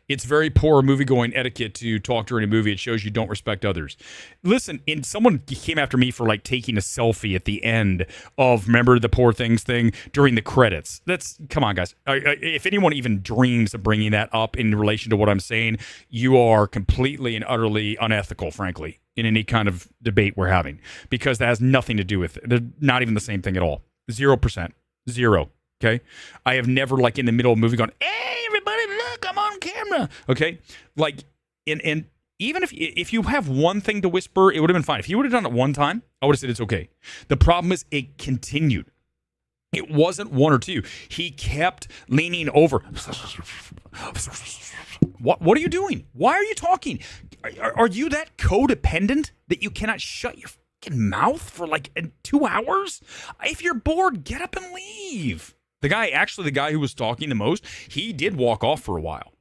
It's very poor movie-going etiquette to talk during a movie. It shows you don't respect others. Listen, and someone came after me for like taking a selfie at the end of, remember the Poor Things thing during the credits. Come on, guys. If anyone even dreams of bringing that up in relation to what I'm saying, you are completely and utterly unethical, frankly, in any kind of debate we're having, because that has nothing to do with it. They're not even the same thing at all. 0%. Zero. Okay? I have never, like, in the middle of a movie gone, hey, everybody, look, I'm on camera. Okay? Like, and even if you have one thing to whisper, it would have been fine. If he would have done it one time, I would have said it's okay. The problem is it continued. It wasn't one or two. He kept leaning over. What are you doing? Why are you talking? Are you that codependent that you cannot shut your fucking mouth for like 2 hours? If you're bored, get up and leave. The guy who was talking the most, he did walk off for a while.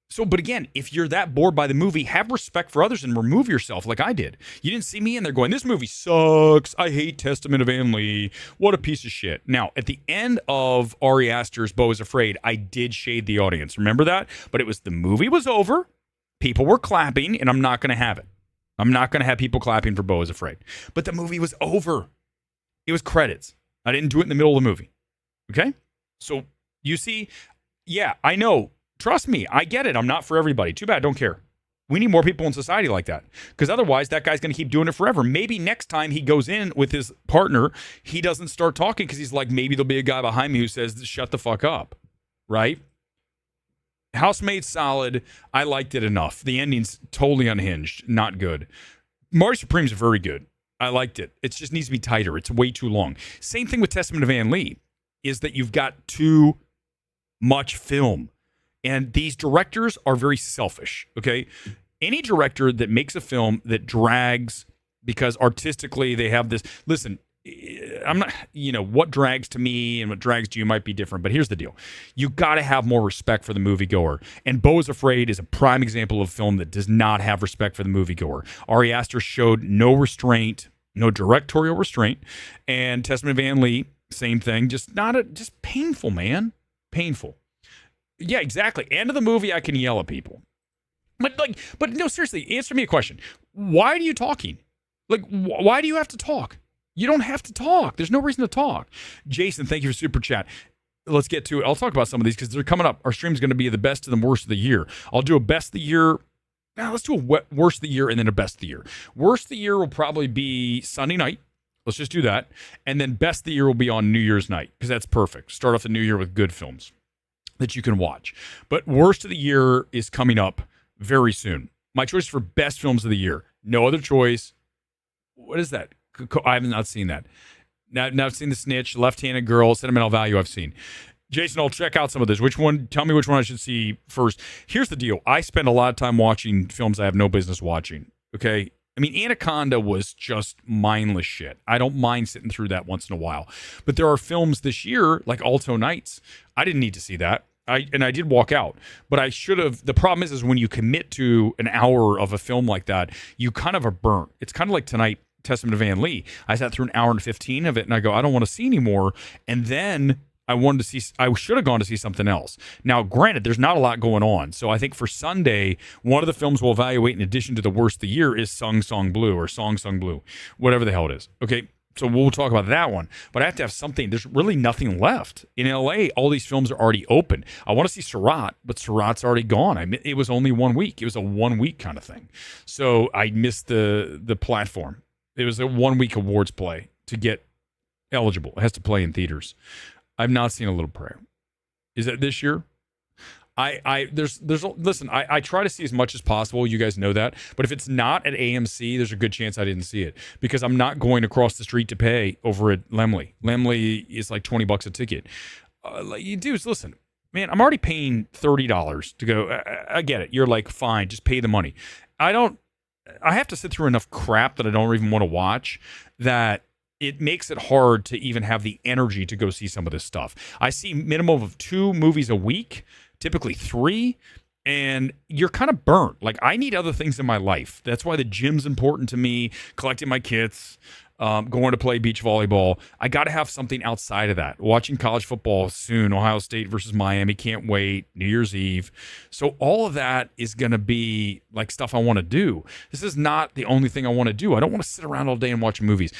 So, but again, if you're that bored by the movie, have respect for others and remove yourself like I did. You didn't see me in there going, this movie sucks. I hate Testament of Anne Lee. What a piece of shit. Now, at the end of Ari Aster's Beau is Afraid, I did shade the audience. Remember that? But the movie was over. People were clapping, and I'm not going to have it. I'm not going to have people clapping for Beau is Afraid. But the movie was over. It was credits. I didn't do it in the middle of the movie. Okay? So, you see, yeah, I know. Trust me, I get it. I'm not for everybody. Too bad, don't care. We need more people in society like that. Because otherwise, that guy's going to keep doing it forever. Maybe next time he goes in with his partner, he doesn't start talking because he's like, maybe there'll be a guy behind me who says, shut the fuck up. Right? Housemaid solid. I liked it enough. The ending's totally unhinged. Not good. Marty Supreme's very good. I liked it. It just needs to be tighter. It's way too long. Same thing with Testament of Anne Lee, is that you've got too much film. And these directors are very selfish, okay? Any director that makes a film that drags because artistically they have this... Listen, I'm not... what drags to me and what drags to you might be different, but here's the deal. You got to have more respect for the moviegoer. And Beau is Afraid is a prime example of a film that does not have respect for the moviegoer. Ari Aster showed no restraint, no directorial restraint. And Testament of Anne Lee, same thing. Just painful, man. Painful. Yeah, exactly. End of the movie, I can yell at people. But no, seriously, answer me a question. Why are you talking? Like, why do you have to talk? You don't have to talk. There's no reason to talk. Jason, thank you for Super Chat. Let's get to it. I'll talk about some of these because they're coming up. Our stream's going to be the best and the worst of the year. I'll do a best of the year. Now, let's do a worst of the year and then a best of the year. Worst of the year will probably be Sunday night. Let's just do that. And then best of the year will be on New Year's night because that's perfect. Start off the new year with good films that you can watch. But worst of the year is coming up very soon. My choice for best films of the year. No other choice. What is that? I have not seen that. Now I've seen The Snitch, Left-Handed Girl, Sentimental Value I've seen. Jason, I'll check out some of this. Tell me which one I should see first. Here's the deal. I spend a lot of time watching films I have no business watching. Okay? I mean, Anaconda was just mindless shit. I don't mind sitting through that once in a while. But there are films this year, like Alto Nights. I didn't need to see that. I did walk out. But I should have. The problem is when you commit to an hour of a film like that, you kind of are burnt. It's kind of like tonight, Testament of Anne Lee. I sat through an hour and 15 of it, and I go, I don't want to see anymore. And then I should have gone to see something else. Now, granted, there's not a lot going on. So I think for Sunday, one of the films we'll evaluate in addition to the worst of the year is Sung Sung Blue or Song Sung Blue, whatever the hell it is. Okay, so we'll talk about that one. But I have to have something. There's really nothing left. In LA, all these films are already open. I want to see Surat, but Surat's already gone. It was only 1 week. It was a 1 week kind of thing. So I missed the platform. It was a 1 week awards play to get eligible. It has to play in theaters. I've not seen A Little Prayer. Is that this year? Listen, I try to see as much as possible. You guys know that. But if it's not at AMC, there's a good chance I didn't see it because I'm not going across the street to pay over at Lemley. Lemley is like $20 a ticket. You dudes, listen, man, I'm already paying $30 to go. I get it. You're like, fine, just pay the money. I have to sit through enough crap that I don't even want to watch that it makes it hard to even have the energy to go see some of this stuff. I see minimum of 2 movies a week, typically 3, and you're kind of burnt. Like, I need other things in my life. That's why the gym's important to me, collecting my kits, going to play beach volleyball. I got to have something outside of that. Watching college football soon, Ohio State versus Miami, can't wait, New Year's Eve. So all of that is going to be like stuff I want to do. This is not the only thing I want to do. I don't want to sit around all day and watch movies.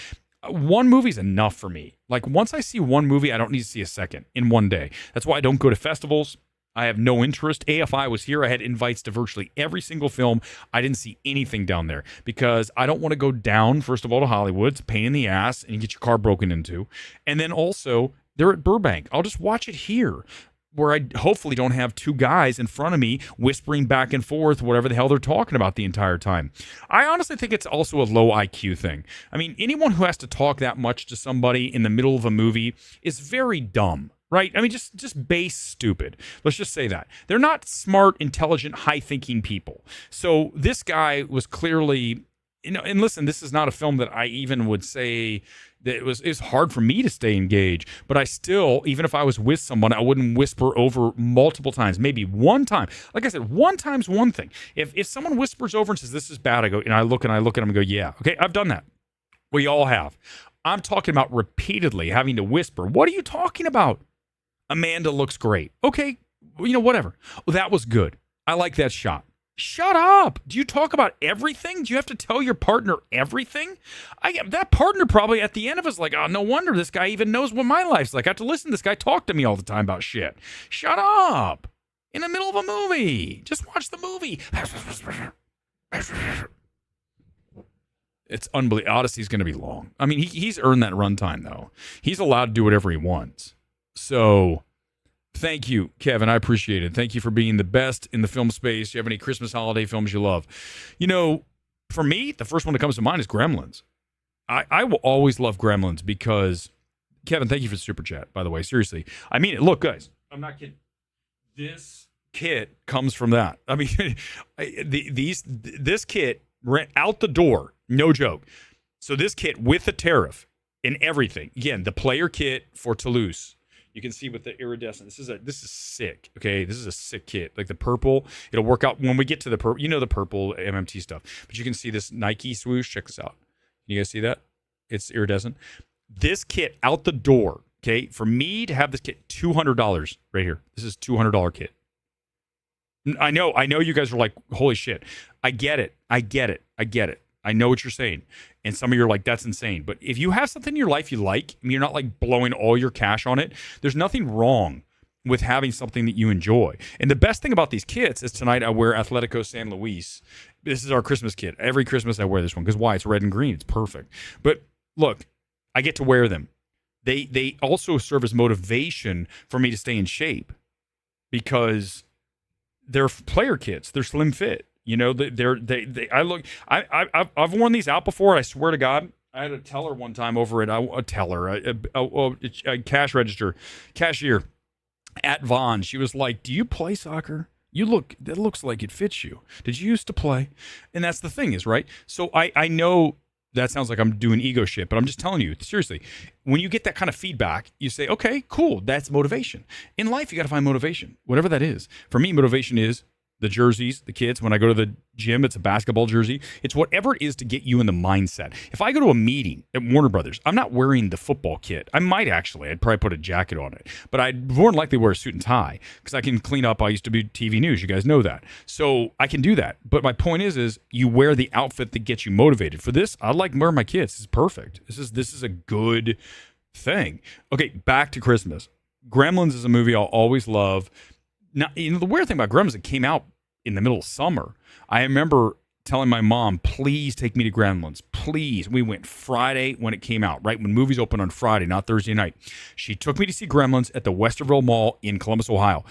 One movie's enough for me. Like, once I see one movie, I don't need to see a second in one day. That's why I don't go to festivals. I have no interest. AFI was here. I had invites to virtually every single film. I didn't see anything down there because I don't want to go down, first of all, to Hollywood. It's a pain in the ass and you get your car broken into. And then also, they're at Burbank. I'll just watch it here where I hopefully don't have 2 guys in front of me whispering back and forth whatever the hell they're talking about the entire time. I honestly think it's also a low IQ thing. I mean, anyone who has to talk that much to somebody in the middle of a movie is very dumb. Right? I mean, just base stupid. Let's just say that. They're not smart, intelligent, high-thinking people. So this guy was clearly, and listen, this is not a film that I even would say that it was hard for me to stay engaged. But I still, even if I was with someone, I wouldn't whisper over multiple times. Maybe one time. Like I said, one time's one thing. If someone whispers over and says, this is bad, I go, and I look at them and go, yeah. Okay, I've done that. We all have. I'm talking about repeatedly having to whisper. What are you talking about? Amanda looks great. Okay, whatever. Well, that was good. I like that shot. Shut up. Do you talk about everything? Do you have to tell your partner everything? That partner probably at the end of it's like, oh, no wonder this guy even knows what my life's like. I have to listen to this guy talk to me all the time about shit. Shut up. In the middle of a movie. Just watch the movie. It's unbelievable. Odyssey's going to be long. I mean, he's earned that runtime, though. He's allowed to do whatever he wants. So, thank you, Kevin. I appreciate it. Thank you for being the best in the film space. Do you have any Christmas holiday films you love? For me, the first one that comes to mind is Gremlins. I will always love Gremlins because, Kevin, thank you for the super chat, by the way. Seriously. I mean it. Look, guys, I'm not kidding. This kit comes from that. I mean, this kit ran out the door. No joke. So this kit with the tariff and everything. Again, the player kit for Toulouse. You can see with the iridescent. This is sick. Okay, this is a sick kit. Like the purple, it'll work out when we get to the purple. The purple MMT stuff. But you can see this Nike swoosh. Check this out. You guys see that? It's iridescent. This kit out the door. Okay, for me to have this kit, $200 right here. This is $200 kit. I know. You guys are like, holy shit. I get it. I know what you're saying. And some of you are like, that's insane. But if you have something in your life you like, I mean, you're not like blowing all your cash on it, there's nothing wrong with having something that you enjoy. And the best thing about these kits is tonight I wear Atletico San Luis. This is our Christmas kit. Every Christmas I wear this one because why? It's red and green. It's perfect. But look, I get to wear them. They also serve as motivation for me to stay in shape because they're player kits. They're slim fit. I've worn these out before. And I swear to God, I had a teller one time over at a cashier at Vaughn. She was like, "Do you play soccer? That looks like it fits you. Did you used to play?" And that's the thing is, right? So I know that sounds like I'm doing ego shit, but I'm just telling you, seriously, when you get that kind of feedback, you say, okay, cool. That's motivation. In life, you got to find motivation, whatever that is. For me, motivation is the jerseys, the kids. When I go to the gym, it's a basketball jersey. It's whatever it is to get you in the mindset. If I go to a meeting at Warner Brothers, I'm not wearing the football kit. I might actually. I'd probably put a jacket on it. But I'd more than likely wear a suit and tie because I can clean up. I used to be TV news. You guys know that. So I can do that. But my point is you wear the outfit that gets you motivated. For this, I like wearing my kits. This is perfect. This is a good thing. Okay, back to Christmas. Gremlins is a movie I'll always love. Now, the weird thing about Gremlins, it came out in the middle of summer. I remember telling my mom, please take me to Gremlins. Please. We went Friday when it came out, right? When movies open on Friday, not Thursday night. She took me to see Gremlins at the Westerville Mall in Columbus, Ohio,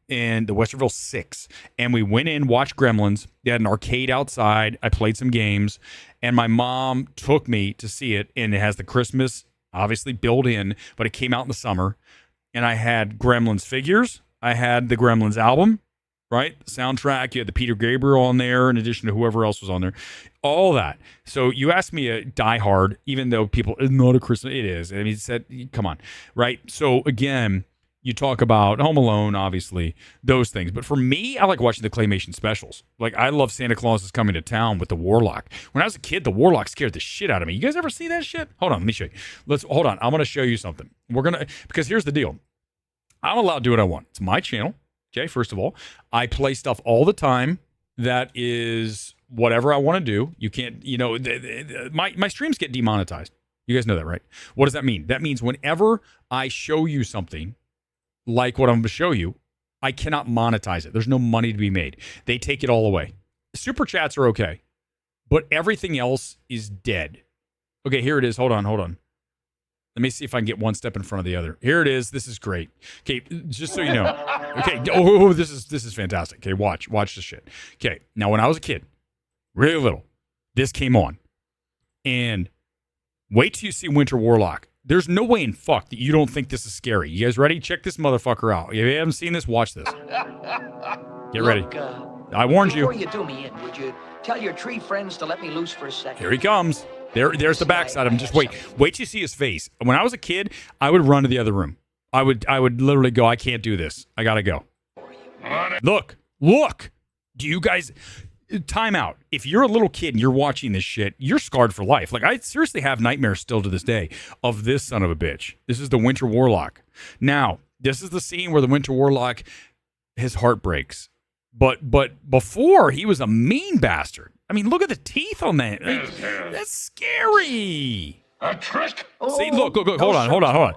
and the Westerville 6. And we went in, watched Gremlins. They had an arcade outside. I played some games, and my mom took me to see it, and it has the Christmas obviously built in, but it came out in the summer. And I had Gremlins figures. I had the Gremlins album, right? The soundtrack. You had the Peter Gabriel on there, in addition to whoever else was on there. All that. So you asked me a Die Hard, even though people, it's not a Christmas. It is. I mean, it said, come on, right? So again, you talk about Home Alone, obviously, those things. But for me, I like watching the claymation specials. Like, I love Santa Claus is Coming to Town with the Warlock. When I was a kid, the Warlock scared the shit out of me. You guys ever see that shit? Hold on, let me show you. Hold on. I'm going to show you something. Because here's the deal. I'm allowed to do what I want. It's my channel. Okay, first of all, I play stuff all the time that is whatever I want to do. You can't, my streams get demonetized. You guys know that, right? What does that mean? That means whenever I show you something like what I'm going to show you, I cannot monetize it. There's no money to be made. They take it all away. Super chats are okay, but everything else is dead. Okay, here it is. Hold on. Let me see if I can get one step in front of the other. Here it is. This is great. Okay, just so you know. Okay, this is fantastic. Okay, watch this shit. Okay, now when I was a kid, really little, this came on. And wait till you see Winter Warlock. There's no way in fuck that you don't think this is scary. You guys ready? Check this motherfucker out. If you haven't seen this, watch this. Get ready. I warned you. Before you do me in, would you tell your tree friends to let me loose for a second? Here he comes. There's the backside of him. Just wait till you see his face. When I was a kid, I would run to the other room. I would literally go, I can't do this. I gotta go. Look. Do you guys... Time out. If you're a little kid and you're watching this shit, you're scarred for life. Like, I seriously have nightmares still to this day of this son of a bitch. This is the Winter Warlock. Now, this is the scene where the Winter Warlock, his heart breaks. But before, he was a mean bastard. I mean, look at the teeth on that. That's scary. A trick? See, look, hold on.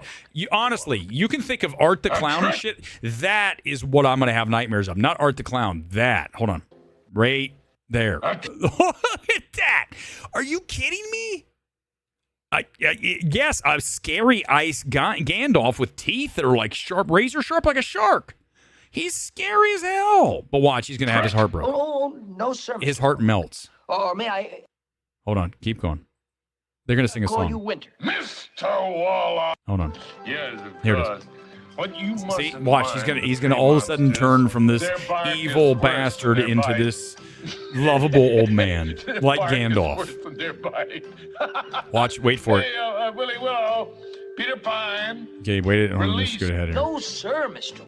Honestly, you can think of Art the Clown and shit. That is what I'm going to have nightmares of. Not Art the Clown. That. Hold on. Right there. Look at that. Are you kidding me? Yes, a scary ice Gandalf with teeth that are like razor sharp like a shark. He's scary as hell. But watch, he's going to have his heart broken. Oh, no, sir. His heart melts. Or may I... Hold on. Keep going. They're going to sing a call you song. Winter. Mr. Warlock. Hold on. Yes, Here it is. What you See, watch. He's gonna all of a sudden turn from this evil bastard into this lovable old man like Gandalf. Watch. Wait for it. Willie Willow, Peter Pan. Okay, wait. Let's go ahead here. No, sir, Mr.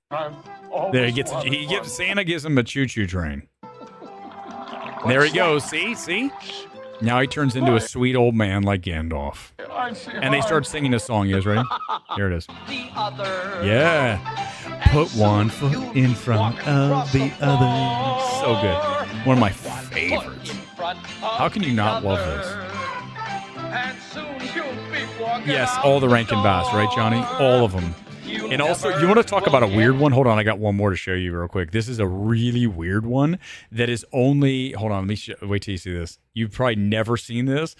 There Santa gives him a choo-choo train. There he goes. See. Now he turns into a sweet old man like Gandalf. And they start singing a song. You guys ready? Here it is. Yeah. Put one foot in front of the other. So good. One of my favorites. How can you not love this? Yes, all the Rankin Bass, right, Johnny? All of them. And also, you want to talk about a weird one? Hold on, I got one more to show you real quick. This is a really weird one that is only... Hold on, let me wait till you see this. You've probably never seen this.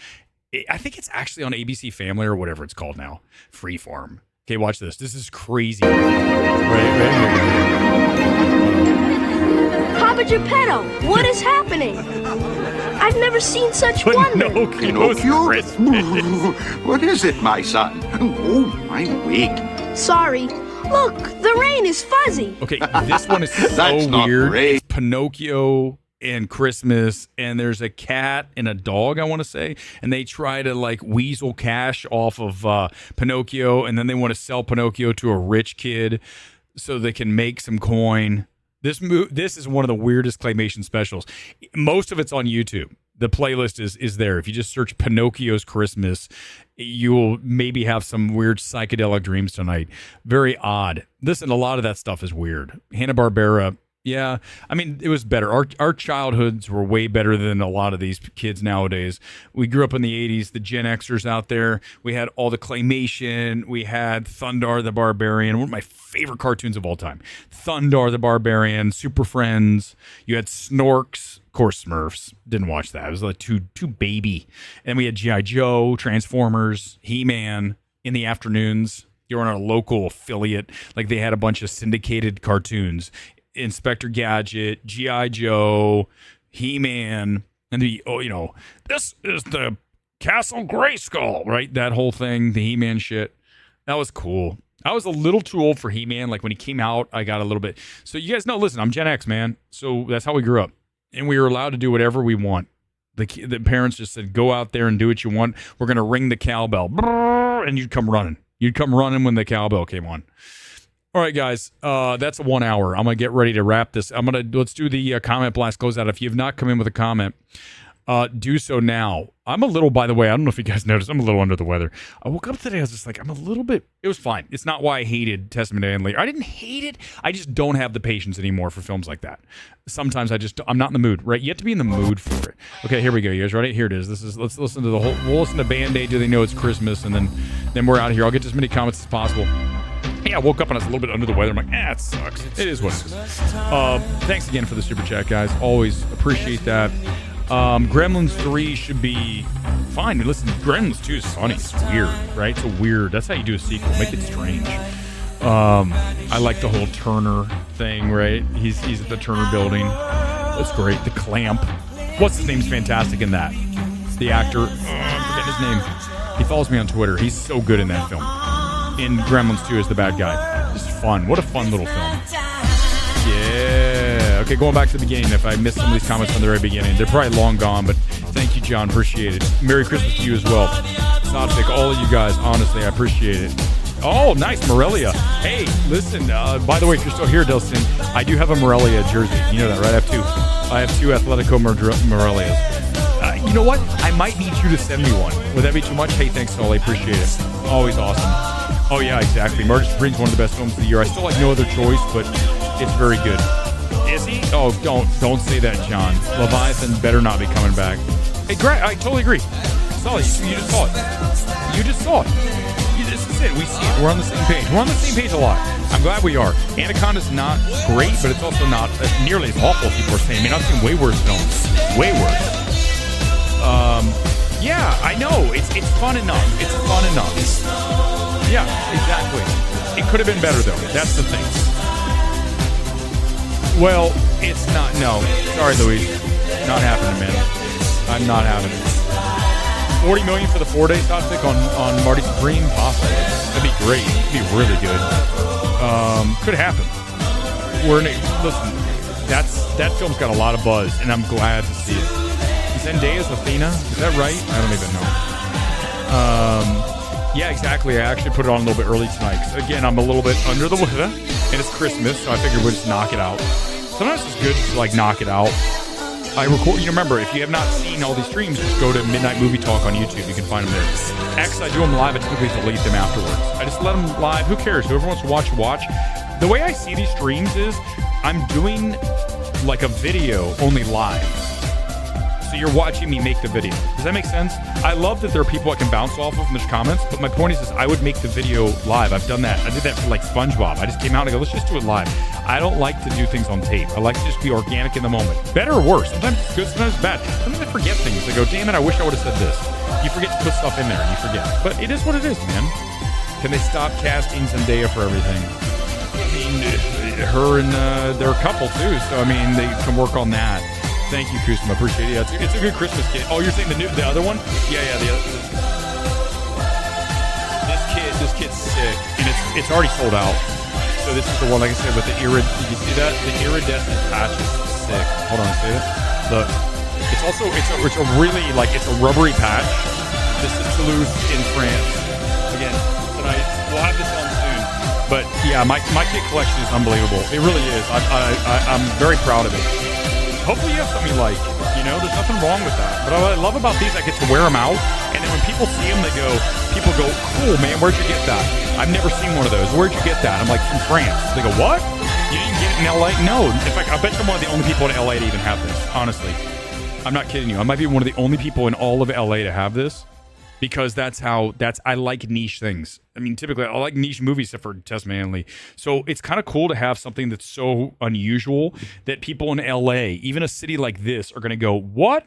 I think it's actually on ABC Family or whatever it's called now. Freeform. Okay, watch this. This is crazy. Papa Geppetto, what is happening? I've never seen such wonder. Pinocchio? What is it, my son? Oh, my wig. Sorry. Look, the rain is fuzzy. Okay, this one is so weird. It's Pinocchio and Christmas, and there's a cat and a dog, I want to say, and they try to like weasel cash off of Pinocchio, and then they want to sell Pinocchio to a rich kid so they can make some coin. This is one of the weirdest claymation specials. Most of it's on YouTube. The playlist is there. If you just search Pinocchio's Christmas, you will maybe have some weird psychedelic dreams tonight. Very odd. Listen, a lot of that stuff is weird. Hanna-Barbera, yeah. I mean, it was better. Our childhoods were way better than a lot of these kids nowadays. We grew up in the 80s, the Gen Xers out there. We had all the claymation. We had Thundar the Barbarian, one of my favorite cartoons of all time. Thundar the Barbarian, Super Friends. You had Snorks. course, Smurfs. Didn't watch that. It was like too baby. And we had G.I. Joe, Transformers, He-Man in the afternoons. You were on a local affiliate. Like they had a bunch of syndicated cartoons. Inspector Gadget, G.I. Joe, He-Man, and this is the Castle Grayskull, right? That whole thing, the He-Man shit. That was cool. I was a little too old for He-Man. Like when he came out, I got a little bit. So you guys know, listen, I'm Gen X, man. So that's how we grew up. And we were allowed to do whatever we want. The parents just said, go out there and do what you want. We're going to ring the cowbell. And you'd come running. You'd come running when the cowbell came on. All right, guys, that's 1 hour. I'm going to get ready to wrap this. Let's do the comment blast closeout. If you have not come in with a comment, do so now. I'm a little, by the way, I don't know if you guys noticed, I'm a little under the weather. I woke up today, I was just like, I'm a little bit, it was fine. It's not why I hated Testament Day and Later. I didn't hate it. I just don't have the patience anymore for films like that. Sometimes I'm not in the mood, right? You have to be in the mood for it. Okay, here we go, you guys ready? Here it is. Let's listen to we'll listen to Band-Aid, Do They Know It's Christmas? And then we're out of here. I'll get to as many comments as possible. Yeah, I woke up and I was a little bit under the weather. I'm like, it sucks. It is what it is. Thanks again for the super chat, guys. Always appreciate that. Gremlins 3 should be fine. Listen, Gremlins 2 is funny. It's weird, right? It's weird. That's how you do a sequel. Make it strange. I like the whole Turner thing, right? He's at the Turner building. That's great. The Clamp. What's his name's fantastic in that. The actor. I'm forgetting his name. He follows me on Twitter. He's so good in that film. In Gremlins 2 is the bad guy. It's fun. What a fun little film. Yeah. Okay, going back to the beginning. If I missed some of these comments from the very beginning, they're probably long gone, but thank you, John. Appreciate it. Merry Christmas to you as well. Sodvik, all of you guys, honestly, I appreciate it. Oh, nice, Morelia. Hey, listen, by the way, if you're still here, Delston, I do have a Morelia jersey. You know that, right? I have two Atletico Morelias. You know what? I might need you to send me one. Would that be too much? Hey, thanks, Sully. Appreciate it. Always awesome. Oh, yeah, exactly. Marty Supreme's one of the best films of the year. I still like No Other Choice, but it's very good. Is he? Oh, don't say that, John. Leviathan better not be coming back. Hey, Greg, I totally agree. Sully, you just saw it. You just saw it. This is it. We see it. We're on the same page. We're on the same page a lot. I'm glad we are. Anaconda's not great, but it's also not nearly as awful as people are saying. I mean, I've seen way worse films. Way worse. Yeah, I know. It's fun enough. It's fun enough. Yeah, exactly. It could have been better, though. That's the thing. Well, it's not. No. Sorry, Louise. Not happening, man. I'm not having it. 40 million for the 4-day topic on Marty Supreme? Possibly. That'd be great. It'd be really good. Could happen. Listen, that film's got a lot of buzz, and I'm glad to see it. Zendaya's Athena? Is that right? I don't even know. Yeah, exactly. I actually put it on a little bit early tonight. Again, I'm a little bit under the weather, and it's Christmas, so I figured we'd just knock it out. Sometimes it's good to knock it out. I record. You remember, if you have not seen all these streams, just go to Midnight Movie Talk on YouTube. You can find them there. X, I do them live. I typically delete them afterwards. I just let them live. Who cares? Whoever wants to watch. The way I see these streams is I'm doing like a video only live. So you're watching me make the video. Does that make sense? I love that there are people I can bounce off of in the comments, but my point is I would make the video live. I've done that. I did that for SpongeBob. I just came out and I go, let's just do it live. I don't like to do things on tape. I like to just be organic in the moment. Better or worse. Sometimes it's good, sometimes it's bad. Sometimes I forget things. I go, damn it, I wish I would have said this. You forget to put stuff in there and you forget. But it is what it is, man. Can they stop casting Zendaya for everything? I mean, her and they're a couple too, so I mean, they can work on that. Thank you, Kusma. Appreciate it. Yeah, it's a good Christmas kid. Oh, you're saying the other one? Yeah, the other. This kid's sick, and it's already sold out. So this is the one, like I said, with the did you see that? The iridescent patch is sick. Hold on, see that? Look, it's also it's a really it's a rubbery patch. This is Toulouse in France. Again, tonight we'll have this on soon. But yeah, my kit collection is unbelievable. It really is. I'm very proud of it. Hopefully you have something you like. There's nothing wrong with that. But what I love about these, I get to wear them out, and then when people see them, people go, cool, man, where'd you get that? I've never seen one of those. Where'd you get that? I'm like, from France. They go, what? You didn't get it in LA? No. In fact, I bet you're one of the only people in LA to even have this, honestly. I'm not kidding you. I might be one of the only people in all of LA to have this. because I like niche things. I mean, typically I like niche movies except for Tess Manley. So it's kind of cool to have something that's so unusual that people in LA, even a city like this, are going to go, what?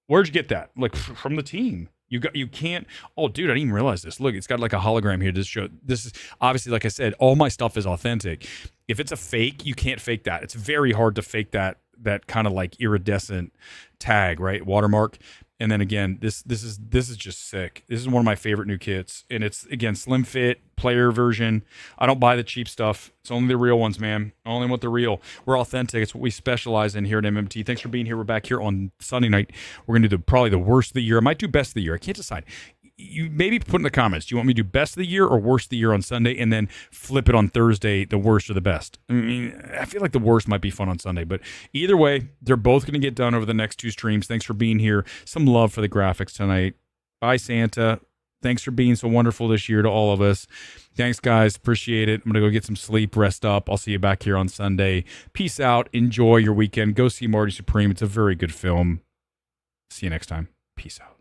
Where'd you get that? Like from the team. You can't. Oh, dude, I didn't even realize this. Look, it's got like a hologram here to show. This is obviously, like I said, all my stuff is authentic. If it's a fake, you can't fake that. It's very hard to fake that kind of like iridescent tag, right? Watermark. And then again, this is just sick. This is one of my favorite new kits, and it's again slim fit player version. I don't buy the cheap stuff. It's only the real ones, man. I only want the real. We're authentic. It's what we specialize in here at MMT. Thanks for being here. We're back here on Sunday night. We're gonna do probably the worst of the year. I might do best of the year. I can't decide. You maybe put in the comments, do you want me to do best of the year or worst of the year on Sunday, and then flip it on Thursday, the worst or the best? I mean, I feel like the worst might be fun on Sunday, but either way, they're both going to get done over the next 2 streams. Thanks for being here. Some love for the graphics tonight. Bye, Santa. Thanks for being so wonderful this year to all of us. Thanks, guys. Appreciate it. I'm going to go get some sleep, rest up. I'll see you back here on Sunday. Peace out. Enjoy your weekend. Go see Marty Supreme. It's a very good film. See you next time. Peace out.